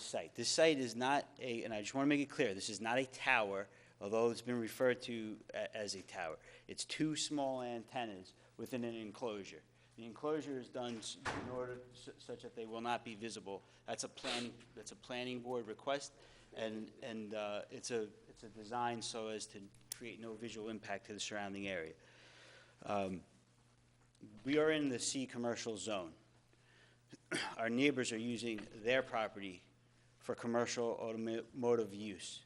site. This site is not and I just want to make it clear, this is not a tower, although it's been referred to as a tower. It's 2 small antennas within an enclosure. The enclosure is done in order such that they will not be visible. That's a planning board request, and it's a design so as to create no visual impact to the surrounding area. We are in the C commercial zone. Our neighbors are using their property for commercial automotive use.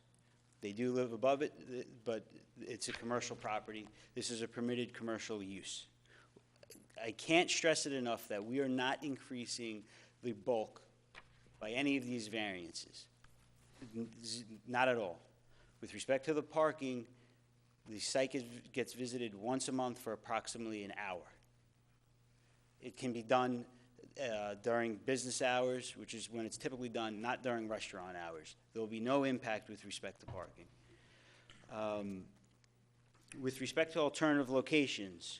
They do live above it, but it's a commercial property. This is a permitted commercial use. I can't stress it enough that we are not increasing the bulk by any of these variances. Not at all. With respect to the parking, the site gets visited once a month for approximately an hour. It can be done during business hours, which is when it's typically done, not during restaurant hours. There will be no impact with respect to parking. With respect to alternative locations,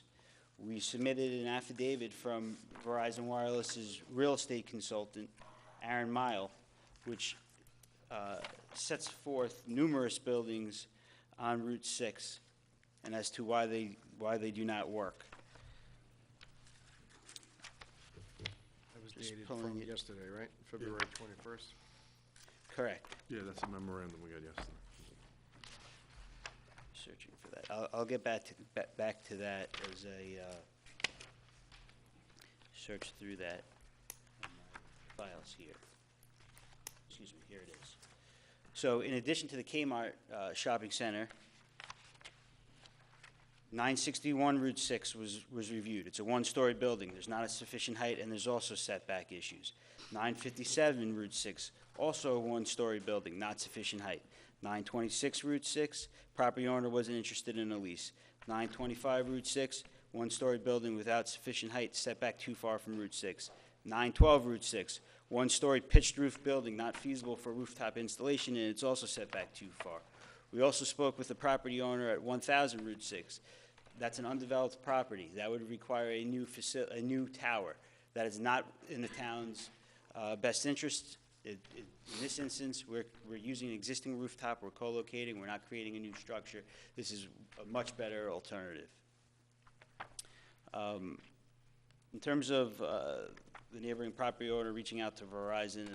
We submitted an affidavit from Verizon Wireless's real estate consultant, Aaron Mile, which sets forth numerous buildings on Route 6 and as to why they do not work. That was Just dated pulling from it. yesterday, right? February 21st? Correct. Yeah, that's a memorandum we got yesterday. Searching for that. I'll get back to that as I search through that on my files here. Excuse me, here it is. So in addition to the Kmart shopping center, 961 Route 6 was reviewed. It's a one-story building. There's not a sufficient height, and there's also setback issues. 957 Route 6, also a one-story building, not sufficient height. 926 Route 6, property owner wasn't interested in a lease. 925 Route 6, one-story building without sufficient height, setback too far from Route 6. 912 Route 6, one-story pitched roof building, not feasible for rooftop installation, and it's also set back too far. We also spoke with the property owner at 1000 Route 6. That's an undeveloped property. That would require a new tower. That is not in the town's best interest. In this instance, we're using an existing rooftop, we're co-locating, we're not creating a new structure. This is a much better alternative. In terms of the neighboring property owner reaching out to Verizon,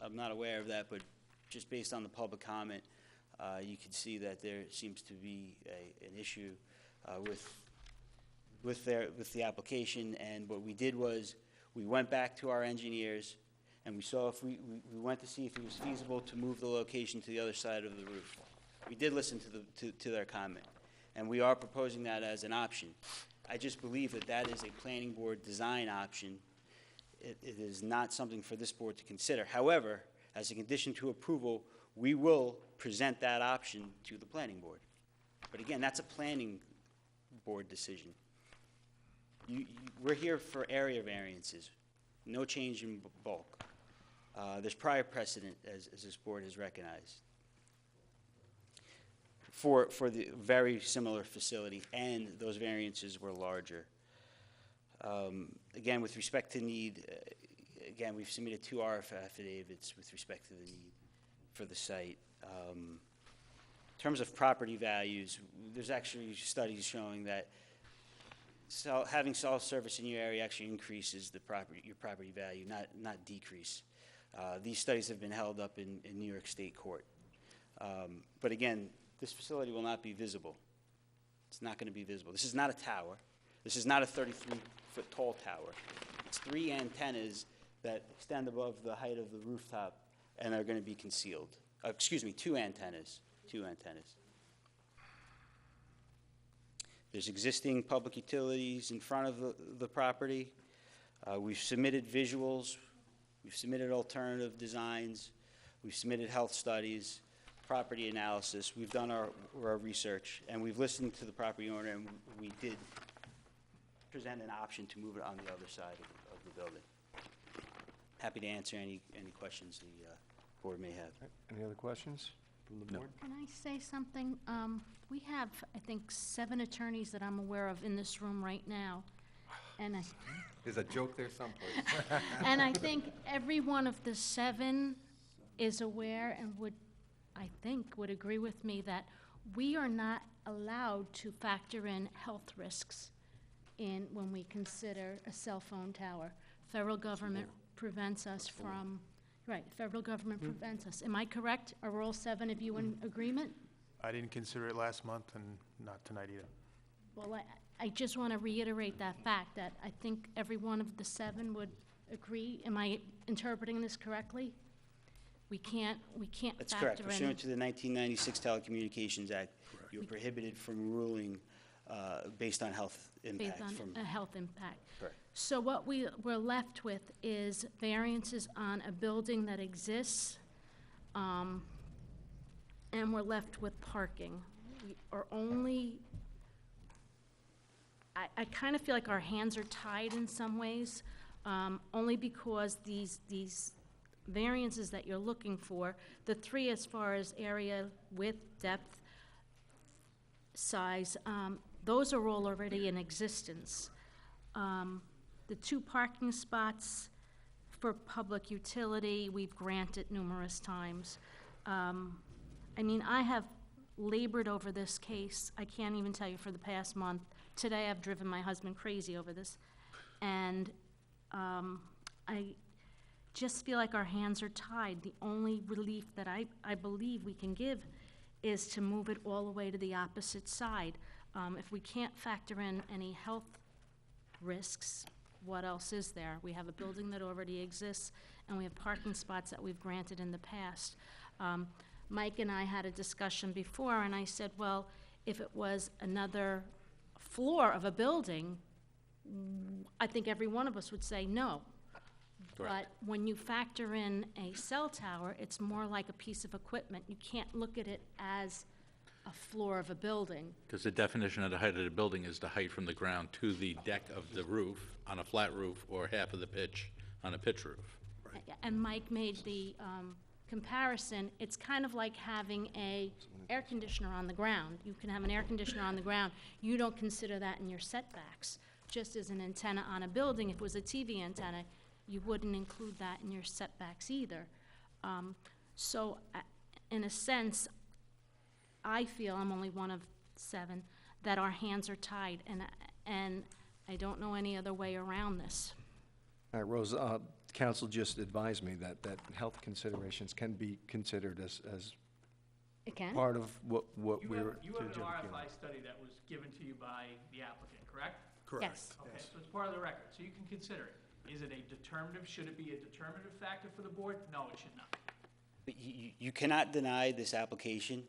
I'm not aware of that, but just based on the public comment, you can see that there seems to be an issue with the application, and what we did was we went back to our engineers and we saw if we went to see if it was feasible to move the location to the other side of the roof. We did listen to their comment, and we are proposing that as an option. I just believe that that is a planning board design option. It is not something for this board to consider. However, as a condition to approval, we will present that option to the planning board. But again, that's a planning board decision. We're here for area variances, no change in bulk. There's prior precedent, as this board has recognized, for the very similar facility, and those variances were larger. Again, with respect to need, again, we've submitted 2 RF affidavits with respect to the need for the site. In terms of property values, there's actually studies showing that having cell service in your area actually increases your property value, not decrease. These studies have been held up in New York State court. But again, this facility will not be visible. It's not going to be visible. This is not a tower. This is not a 33-foot tall tower. It's 3 antennas that extend above the height of the rooftop and are going to be concealed. Excuse me, 2 antennas. 2 antennas. There's existing public utilities in front of the property. We've submitted visuals. We've submitted alternative designs. We've submitted health studies, property analysis. We've done our research, and we've listened to the property owner, and we did present an option to move it on the other side of the building. Happy to answer any questions the board may have. Any other questions from the board? Can I say something? We have, I think, 7 attorneys that I'm aware of in this room right now. And There's a joke there someplace. and I think every one of the 7 is aware and would agree with me that we are not allowed to factor in health risks when we consider a cell phone tower. Federal government prevents us from, federal government prevents us. Am I correct? Are all 7 of you in agreement? I didn't consider it last month and not tonight either. Well, I just want to reiterate that fact, that I think every one of the 7 would agree. Am I interpreting this correctly? We can't That's factor correct. in. Pursuant to the 1996 Telecommunications Act, you're prohibited from ruling based on health impact. Based on a health impact. Correct. So what we're left with is variances on a building that exists, and we're left with parking. We are only, I kind of feel like our hands are tied in some ways, only because these variances that you're looking for, the 3 as far as area, width, depth, size, those are all already in existence. The 2 parking spots for public utility, we've granted numerous times. I mean, I have labored over this case, I can't even tell you, for the past month. Today, I've driven my husband crazy over this. And I just feel like our hands are tied. The only relief that I believe we can give is to move it all the way to the opposite side. If we can't factor in any health risks, what else is there? We have a building that already exists, and we have parking spots that we've granted in the past. Mike and I had a discussion before, and I said, well, if it was another floor of a building, I think every one of us would say no. But when you factor in a cell tower, it's more like a piece of equipment. You can't look at it as a floor of a building. Because the definition of the height of the building is the height from the ground to the deck of the roof on a flat roof or half of the pitch on a pitch roof. And Mike made the comparison. It's kind of like having a air conditioner on the ground. You can have an air conditioner on the ground. You don't consider that in your setbacks. Just as an antenna on a building, if it was a TV antenna, you wouldn't include that in your setbacks either. So, in a sense, I feel, I'm only one of 7, that our hands are tied, and I don't know any other way around this. All right, Rose, council just advised me that health considerations can be considered as It can? part of what You we have, were. you have an RFI study that was given to you by the applicant, correct? Correct. Yes. Okay, so it's part of the record, so you can consider it. Is it a determinative, should it be a determinative factor for the board? No, it should not. But you cannot deny this application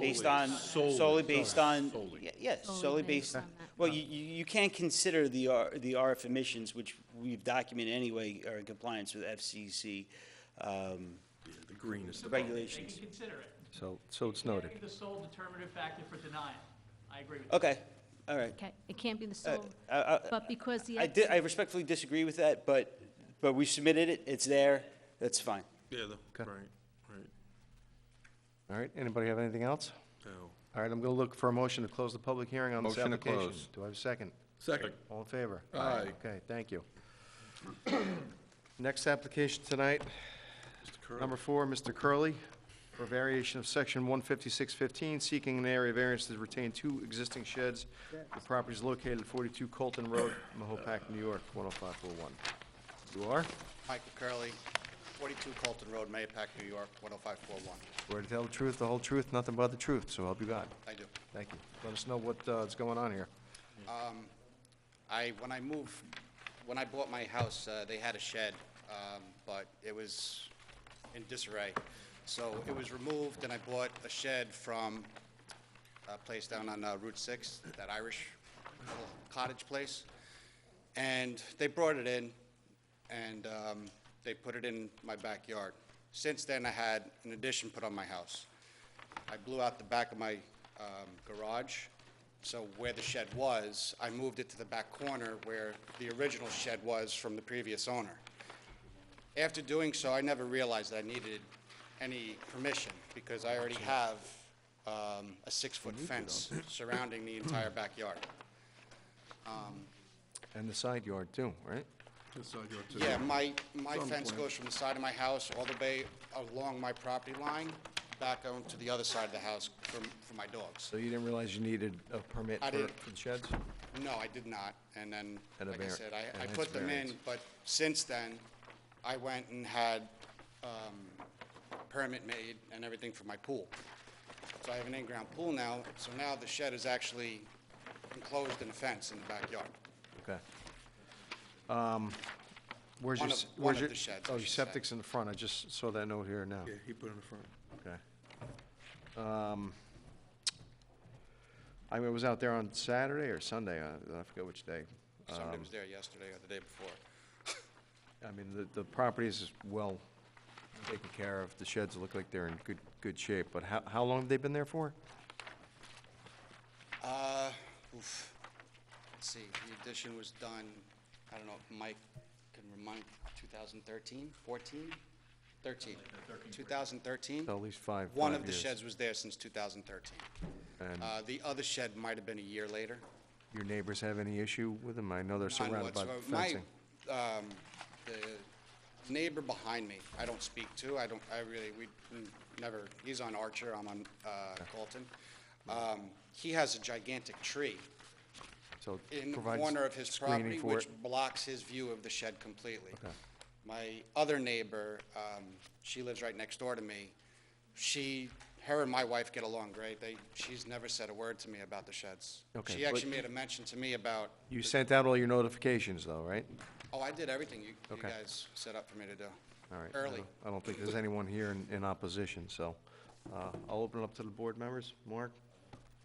based Solely. on, solely based on, Solely. yes, Solely solely based based, on that. well, you can't consider the RF emissions, which we've documented anyway, are in compliance with FCC The green is. regulations. They can consider it. So it's noted. It can't be the sole determinative factor for denying. I agree with you. Okay, all right. Okay, it can't be the sole, I- but because the. I respectfully disagree with that, but we submitted it, it's there, that's fine. Yeah, Okay. right. All right, anybody have anything else? No. All right, I'm going to look for a motion to close the public hearing on this Motion to application. close. Do I have a second? Second. All in favor? Aye. Okay, thank you. Next application tonight, number 4, Mr. Curley, for a variation of section 15615, seeking an area variance to retain 2 existing sheds. The property is located at 42 Colton Road, Mahopac, New York, 10541. You are? Michael Curley, 42 Colton Road, Mahopac, New York, 10541. Swear to tell the truth, the whole truth, nothing but the truth, so help you God. I do. Thank you. Let us know what's going on here. When I bought my house, they had a shed, but it was in disarray. So it was removed, and I bought a shed from a place down on Route 6, that Irish little cottage place. And they brought it in, and they put it in my backyard. Since then, I had an addition put on my house. I blew out the back of my garage, so where the shed was, I moved it to the back corner where the original shed was from the previous owner. After doing so, I never realized that I needed any permission, because I already have a 6-foot fence surrounding the entire backyard. And the side yard too, right? The side yard too. Yeah, my It's on the fence plan. goes from the side of my house all the way along my property line, back onto the other side of the house for my dogs. So you didn't realize you needed a permit I didn't. for the sheds? No, I did not, and then, And a like I var- said, and I hence put them in, variance. but since then, I went and had a permit made and everything for my pool. So I have an in-ground pool now, so now the shed is actually enclosed in a fence in the backyard. Okay. Where's your, One of- s- one where's of your? the sheds, I Oh, your should say. septic's in the front, I just saw that note here now. Yeah, he put it in the front. Okay. I mean, it was out there on Saturday or Sunday, I forget which day. Somebody was there yesterday or the day before. I mean, the property is well taken care of, the sheds look like they're in good shape, but how long have they been there for? Let's see, the addition was done, I don't know if Mike can remind, 2013, 14? 13. 2013? So at least five One of the years. sheds was there since 2013. And- The other shed might have been a year later. your neighbors have any issue with them? I know they're None surrounded by whatsoever. fencing. The neighbor behind me, I don't speak to, we never, he's on Archer, I'm on Colton. He has a gigantic tree So in the provides corner of his screening property, for which it? blocks his view of the shed completely. Okay. My other neighbor, she lives right next door to me. Her and my wife get along great. She's never said a word to me about the sheds. Okay, She but- actually made a mention to me about, You sent out all your notifications, though, right? oh, I did everything you Okay. guys set up for me to do. All right. Early. I don't think there's anyone here in opposition, so I'll open it up to the board members. Mark?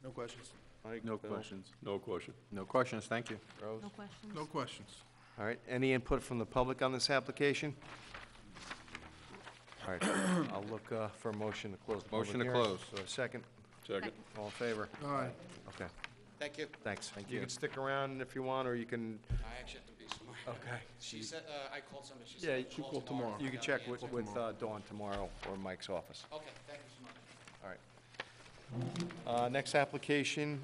No questions. Mike? No Bill? questions. No question. No questions, thank you. Rose? No questions? No questions. All right, any input from the public on this application? All right, I'll look for a motion to close the public Motion to hearing. close. Do I have a second? Second. All in favor? Aye. Okay, Thank you. thanks. Thank You you. can stick around if you want, or you can, I actually have to be somewhere. okay. She said, I called somebody, she Yeah, said. you call tomorrow. You can check with Dawn tomorrow or Mike's office. Okay, thank you so much. All right. Next application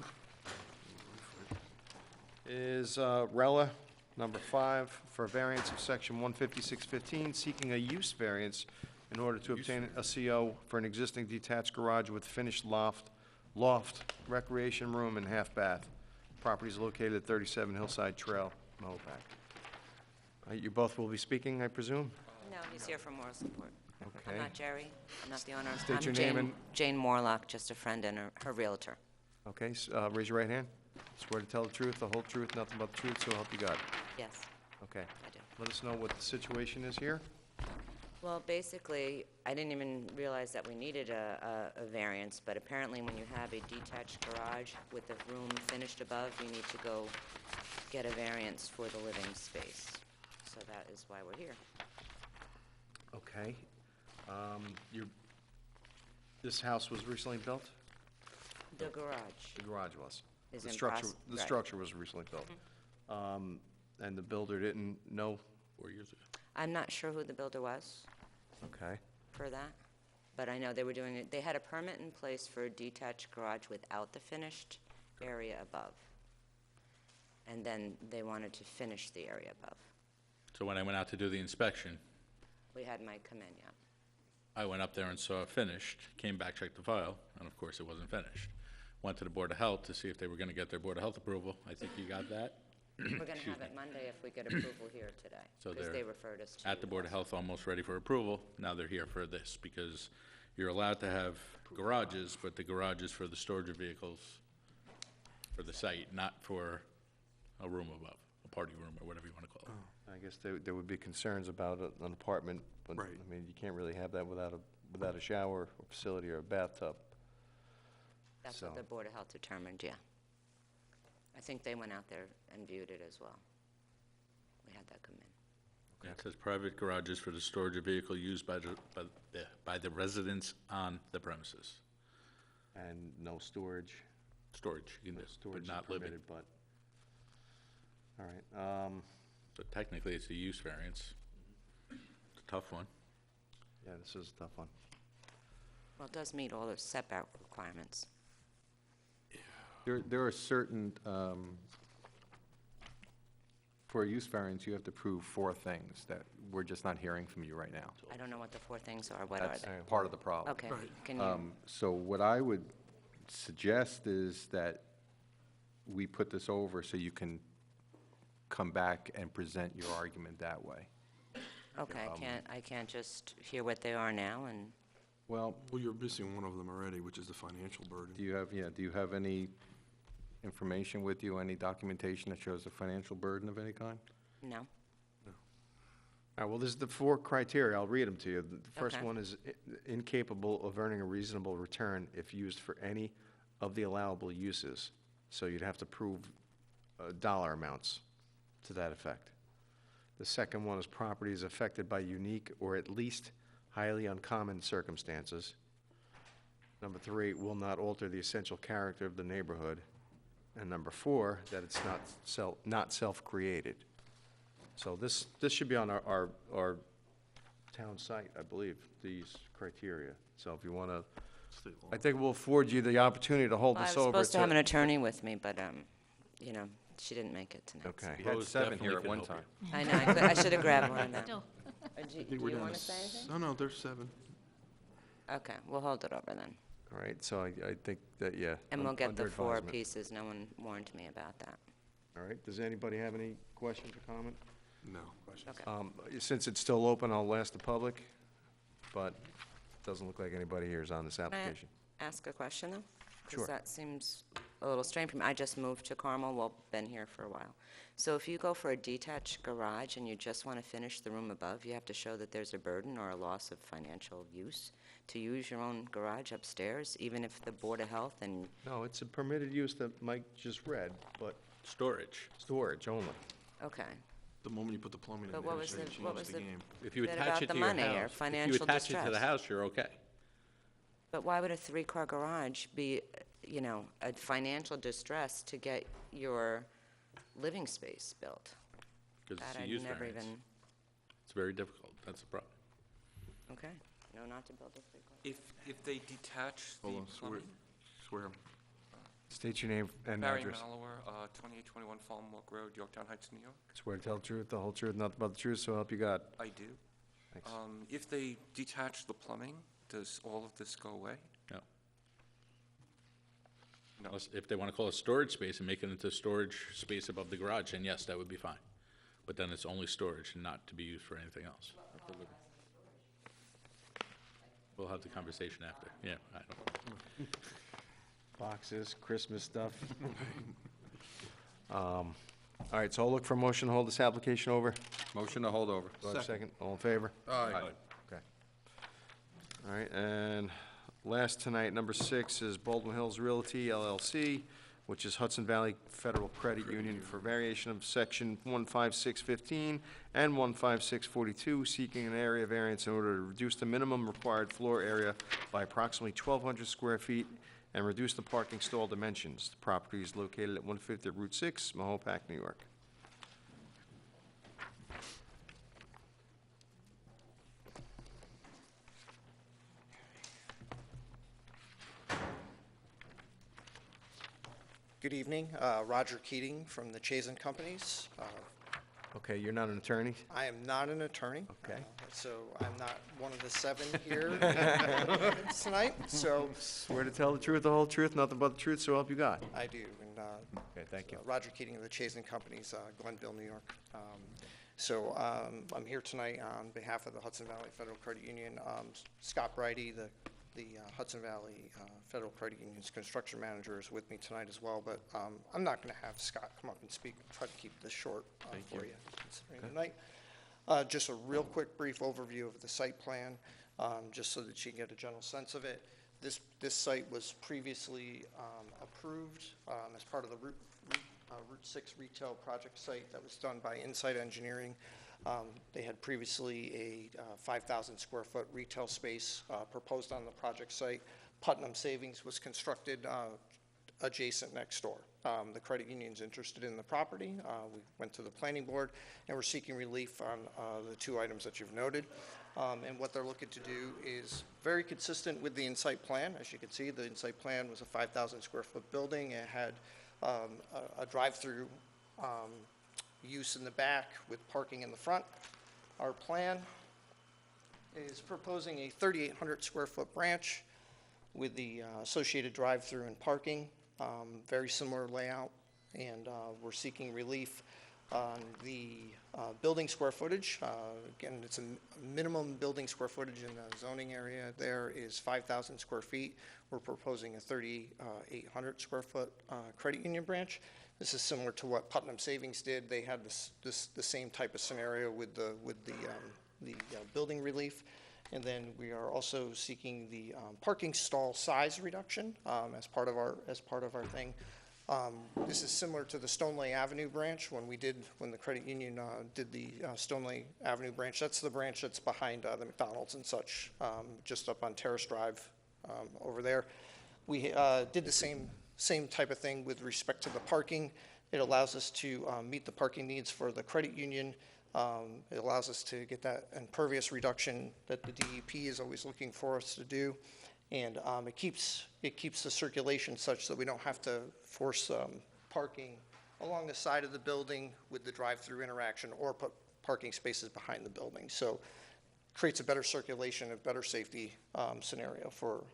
is Rella, number 5, for a variance of section 15615, seeking a use variance in order to obtain a CO for an existing detached garage with finished loft, recreation room, and half bath. Property is located at 37 Hillside Trail, Mopac. You both will be speaking, I presume? No, he's here for moral support. Okay. I'm not Jerry, I'm not the owner. State your I'm name Jane- and- Jane Morlock, just a friend and her realtor. Okay, raise your right hand. Swear to tell the truth, the whole truth, nothing but the truth, so help you God. Yes, Okay. I do. Let us know what the situation is here. Well, basically, I didn't even realize that we needed a variance, but apparently when you have a detached garage with the room finished above, you need to go get a variance for the living space. So that is why we're here. Okay. This house was recently built? The garage. The garage was. Is The in structure, proce- the right. structure was recently built. And the builder didn't know? 4 years ago. I'm not sure who the builder was Okay. for that, but I know they were doing it, they had a permit in place for a detached garage without the finished area above. And then they wanted to finish the area above. So when I went out to do the inspection, We had Mike come in, yeah. I went up there and saw it finished, came back, checked the file, and of course, it wasn't finished. Went to the Board of Health to see if they were gonna get their Board of Health approval. I think you got that. We're gonna have it Monday if we get approval here today, So because they're they referred us to. at the Board of Health, almost ready for approval. Now they're here for this, because you're allowed to have garages, but the garage is for the storage of vehicles for the site, not for a room above, a party room, or whatever you wanna call it. I guess there would be concerns about an apartment, but, Right. I mean, you can't really have that without a shower or facility or a bathtub. That's what So- the Board of Health determined, yeah. I think they went out there and viewed it as well. We had that come in. Yeah, it says private garages for the storage of vehicle used by the residents on the premises. And no storage. Storage, you can do, Storage but is not living. permitted, but, all right. So technically, it's a use variance. It's a tough one. Yeah, this is a tough one. Well, it does meet all the setback requirements. There are certain, for a use variance, you have to prove 4 things that we're just not hearing from you right now. I don't know what the 4 things are. What are That's they? part of the problem. Okay. Can you, So what I would suggest is that we put this over so you can come back and present your argument that way. okay, I can't just hear what they are now and, Well, Well, you're missing one of them already, which is the financial burden. do you have any information with you, any documentation that shows a financial burden of any kind? no? All right, well, this is the 4 criteria. I'll read them to you. The first Okay. one is incapable of earning a reasonable return if used for any of the allowable uses. So you'd have to prove dollar amounts to that effect. The second one is property is affected by unique or at least highly uncommon circumstances. Number 3, will not alter the essential character of the neighborhood. And number 4, that it's not self-created. So this should be on our town site, I believe, these criteria. So if you want to, I think we'll afford you the opportunity to hold Well, I this was over. supposed to have an attorney with me, but you know, she didn't make it tonight. Okay. We had Rose 7 here definitely at can one help time. you. I know, I should have grabbed one now. Still. Do you want to say anything? No, no, there's 7. Okay, we'll hold it over then. All right, so I think that, yeah. And we'll get under the 4 advisement. pieces. No one warned me about that. All right, does anybody have any questions or comment? No. Okay. Since it's still open, I'll ask the public, but it doesn't look like anybody here is on this Can I application. ask a question, though? Sure. Because that seems a little strange for me. I just moved to Carmel, well, been here for a while. So if you go for a detached garage and you just want to finish the room above, you have to show that there's a burden or a loss of financial use to use your own garage upstairs, even if the Board of Health and, No, it's a permitted use that Mike just read, but Storage. storage only. okay. The moment you put the plumbing in But there, what it's was gonna the- what change was the the- game. If you Bit attach about it the to your money or house, if you financial attach it to the distress. house, you're okay. But why would a 3-car garage be, you know, a financial distress to get your living space built? Because it's That a I use never variance. even, It's very difficult, that's the problem. okay. No, not to build a 3-car. If they detach the Hold on, plumbing. swear. State your name and Barry address. Mallower, 2821 Fallen Walk Road, Yorktown Heights, New York. Swear to tell the truth, the whole truth, nothing but the truth, so help you God. I do. Thanks. If they detach the plumbing, does all of this go away? No. No. Unless, if they want to call it storage space and make it into storage space above the garage, then yes, that would be fine. But then it's only storage and not to be used for anything else. We'll have the conversation after, yeah, I don't. Boxes, Christmas stuff. All right, so I'll look for a motion to hold this application over. Motion to hold over. Do I have a second? All in favor? Aye. Okay. All right, and last tonight, number 6 is Baldwin Hills Realty LLC, which is Hudson Valley Federal Credit Union for variation of section 15615 and 15642, seeking an area variance in order to reduce the minimum required floor area by approximately 1,200 square feet and reduce the parking stall dimensions. The property is located at 150 Route 6, Mahopac, New York. Good evening, Roger Keating from the Chazen Companies. Okay, you're not an attorney? I am not an attorney. Okay. So I'm not one of the 7 here tonight, so Swear to tell the truth, the whole truth, nothing but the truth, so help you God. I do. And, Okay, thank you. Roger Keating of the Chazen Companies, Glenville, New York. So I'm here tonight on behalf of the Hudson Valley Federal Credit Union. Scott Brighty, the Hudson Valley Federal Credit Union's construction manager, is with me tonight as well, but I'm not going to have Scott come up and speak. Try to keep this short for you considering tonight. Just a real quick, brief overview of the site plan, just so that you can get a general sense of it. This site was previously approved as part of the Route 6 retail project site that was done by Insight Engineering. They had previously a 5,000 square foot retail space proposed on the project site. Putnam Savings was constructed adjacent next door. The credit union's interested in the property. We went to the planning board, and we're seeking relief on the 2 items that you've noted. And what they're looking to do is very consistent with the Insight plan. As you can see, the Insight plan was a 5,000 square foot building. It had a drive-through use in the back with parking in the front. Our plan is proposing a 3,800 square foot branch with the associated drive-through and parking, very similar layout, and we're seeking relief on the building square footage. Again, it's a minimum building square footage in the zoning area there is 5,000 square feet. We're proposing a 3,800 square foot credit union branch. This is similar to what Putnam Savings did. They had the same type of scenario with the building relief. And then we are also seeking the parking stall size reduction as part of our thing. This is similar to the Stoneleigh Avenue branch when the credit union did the Stoneleigh Avenue branch. That's the branch that's behind the McDonald's and such, just up on Terrace Drive over there. We did the same type of thing with respect to the parking. It allows us to meet the parking needs for the credit union. It allows us to get that impervious reduction that the DEP is always looking for us to do. And it keeps the circulation such that we don't have to force parking along the side of the building with the drive-through interaction or put parking spaces behind the building. So creates a better circulation, a better safety scenario for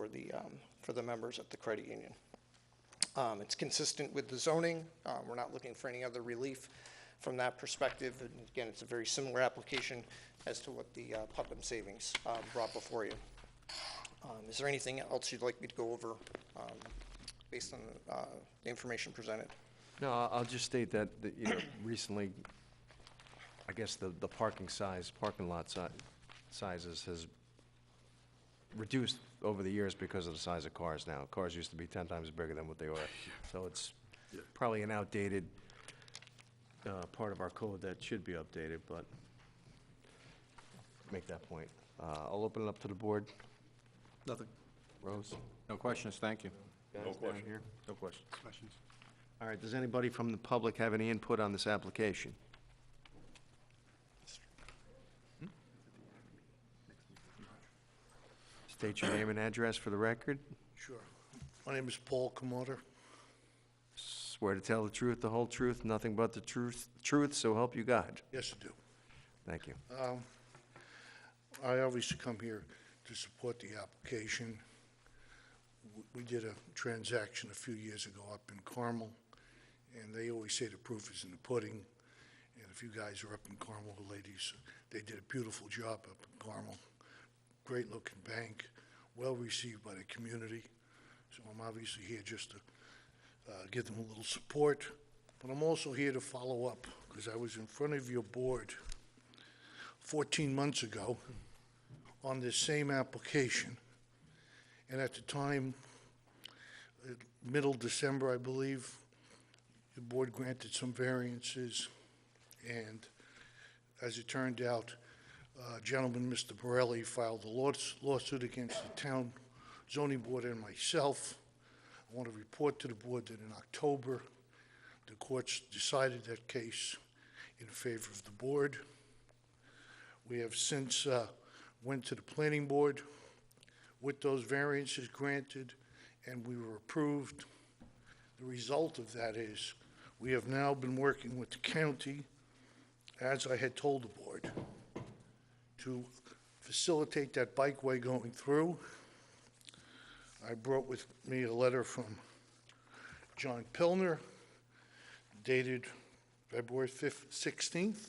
the members at the credit union. It's consistent with the zoning. We're not looking for any other relief from that perspective. And again, it's a very similar application as to what the Putnam Savings brought before you. Is there anything else you'd like me to go over based on the information presented? No, I'll just state that, you know, recently, I guess the parking lot sizes has reduced over the years because of the size of cars now. Cars used to be 10 times bigger than what they are. So it's probably an outdated part of our code that should be updated, but make that point. I'll open it up to the board. Nothing. Rose? No questions, thank you. Guys No down question. here? No questions. Questions? All right, does anybody from the public have any input on this application? State your name and address for the record. Sure. My name is Paul Kamota. Swear to tell the truth, the whole truth, nothing but the truth, so help you God. Yes, I do. Thank you. I obviously come here to support the application. We did a transaction a few years ago up in Carmel, and they always say the proof is in the pudding. And if you guys are up in Carmel, the ladies, they did a beautiful job up in Carmel. Great-looking bank, well-received by the community. So I'm obviously here just to give them a little support. But I'm also here to follow up, because I was in front of your board 14 months ago on this same application. And at the time, middle December, I believe, the board granted some variances. And as it turned out, gentleman, Mr. Borelli, filed a lawsuit against the town zoning board and myself. I want to report to the board that in October, the courts decided that case in favor of the board. We have since went to the planning board with those variances granted, and we were approved. The result of that is we have now been working with the county, as I had told the board, to facilitate that bikeway going through. I brought with me a letter from John Pilner dated February 16th.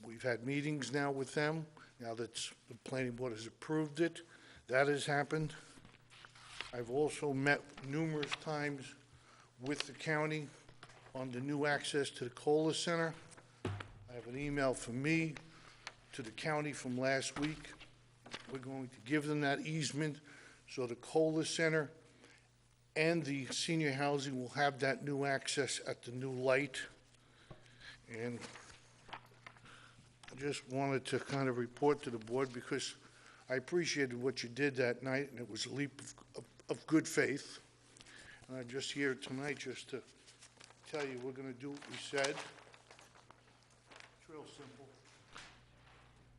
We've had meetings now with them, now that the planning board has approved it. That has happened. I've also met numerous times with the county on the new access to the Cola Center. I have an email from me to the county from last week. We're going to give them that easement so the Cola Center and the senior housing will have that new access at the new light. And I just wanted to kind of report to the board because I appreciated what you did that night, and it was a leap of good faith. And I'm just here tonight just to tell you we're going to do what we said. It's real simple.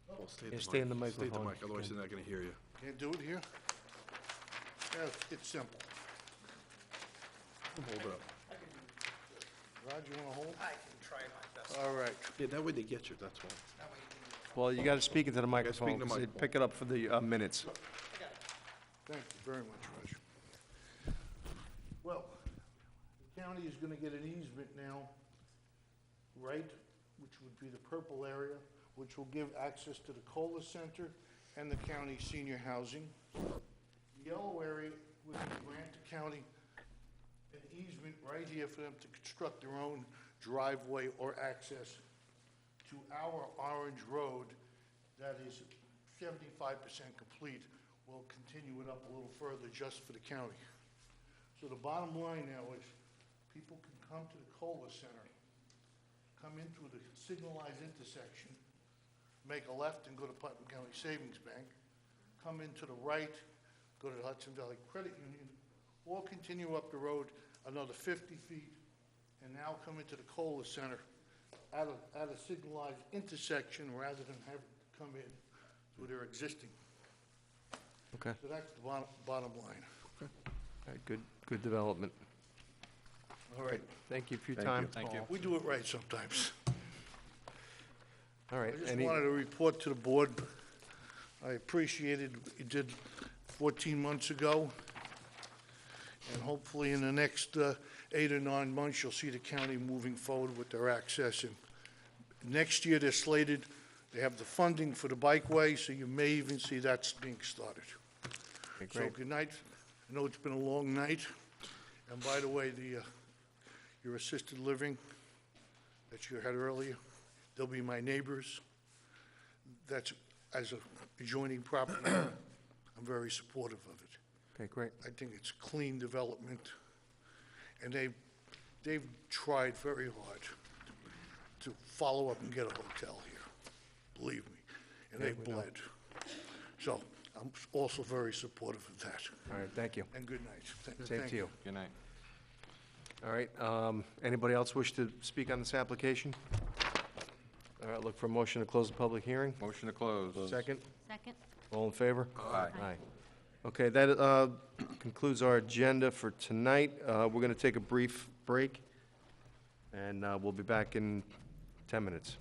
Well, stay Yeah, at stay in the Stay at the microphone. mic, otherwise they're not going to hear you. Can't do it here? Yeah, it's simple. Hold it up. Rod, you want to hold? I can try my best. All right. Yeah, that way they get you, that's why. Well, you got to speak into the speak microphone, in the 'cause they microphone. pick it up for the minutes. Thank you very much, Raj. Well, the county is going to get an easement now, right, which would be the purple area, which will give access to the Cola Center and the county senior housing. The yellow area would grant the county an easement right here for them to construct their own driveway or access to our Orange Road that is 75% complete. We'll continue it up a little further just for the county. So the bottom line now is people can come to the Cola Center, come in through the signalized intersection, make a left and go to Putnam County Savings Bank, come in to the right, go to the Hudson Valley Credit Union, or continue up the road another 50 feet and now come into the Cola Center at a signalized intersection rather than have to come in through their existing. Okay. So that's the bottom line. All right, good development. All right. Thank you for your Thank time. you. Thank you. We do it right sometimes. All right. I just Any- wanted to report to the board, I appreciated what you did 14 months ago, and hopefully in the next 8 or 9 months, you'll see the county moving forward with their access. And next year, they're slated, they have the funding for the bikeway, so you may even see that's being started. Okay, So great. good night. I know it's been a long night. And by the way, your assisted living that you had earlier, they'll be my neighbors. That's, as a adjoining property, I'm very supportive of it. Okay, great. I think it's clean development, and they've tried very hard to follow up and get a hotel here, believe me, and Okay, they've we know. bled. So I'm also very supportive of that. All right, thank you. And good night. Same Thank to you. Good night. All right, anybody else wish to speak on this application? All right, look for a motion to close the public hearing. Motion to close. Second? Second? All in favor? Aye. Aye. Okay, that concludes our agenda for tonight. We're going to take a brief break, and we'll be back in 10 minutes.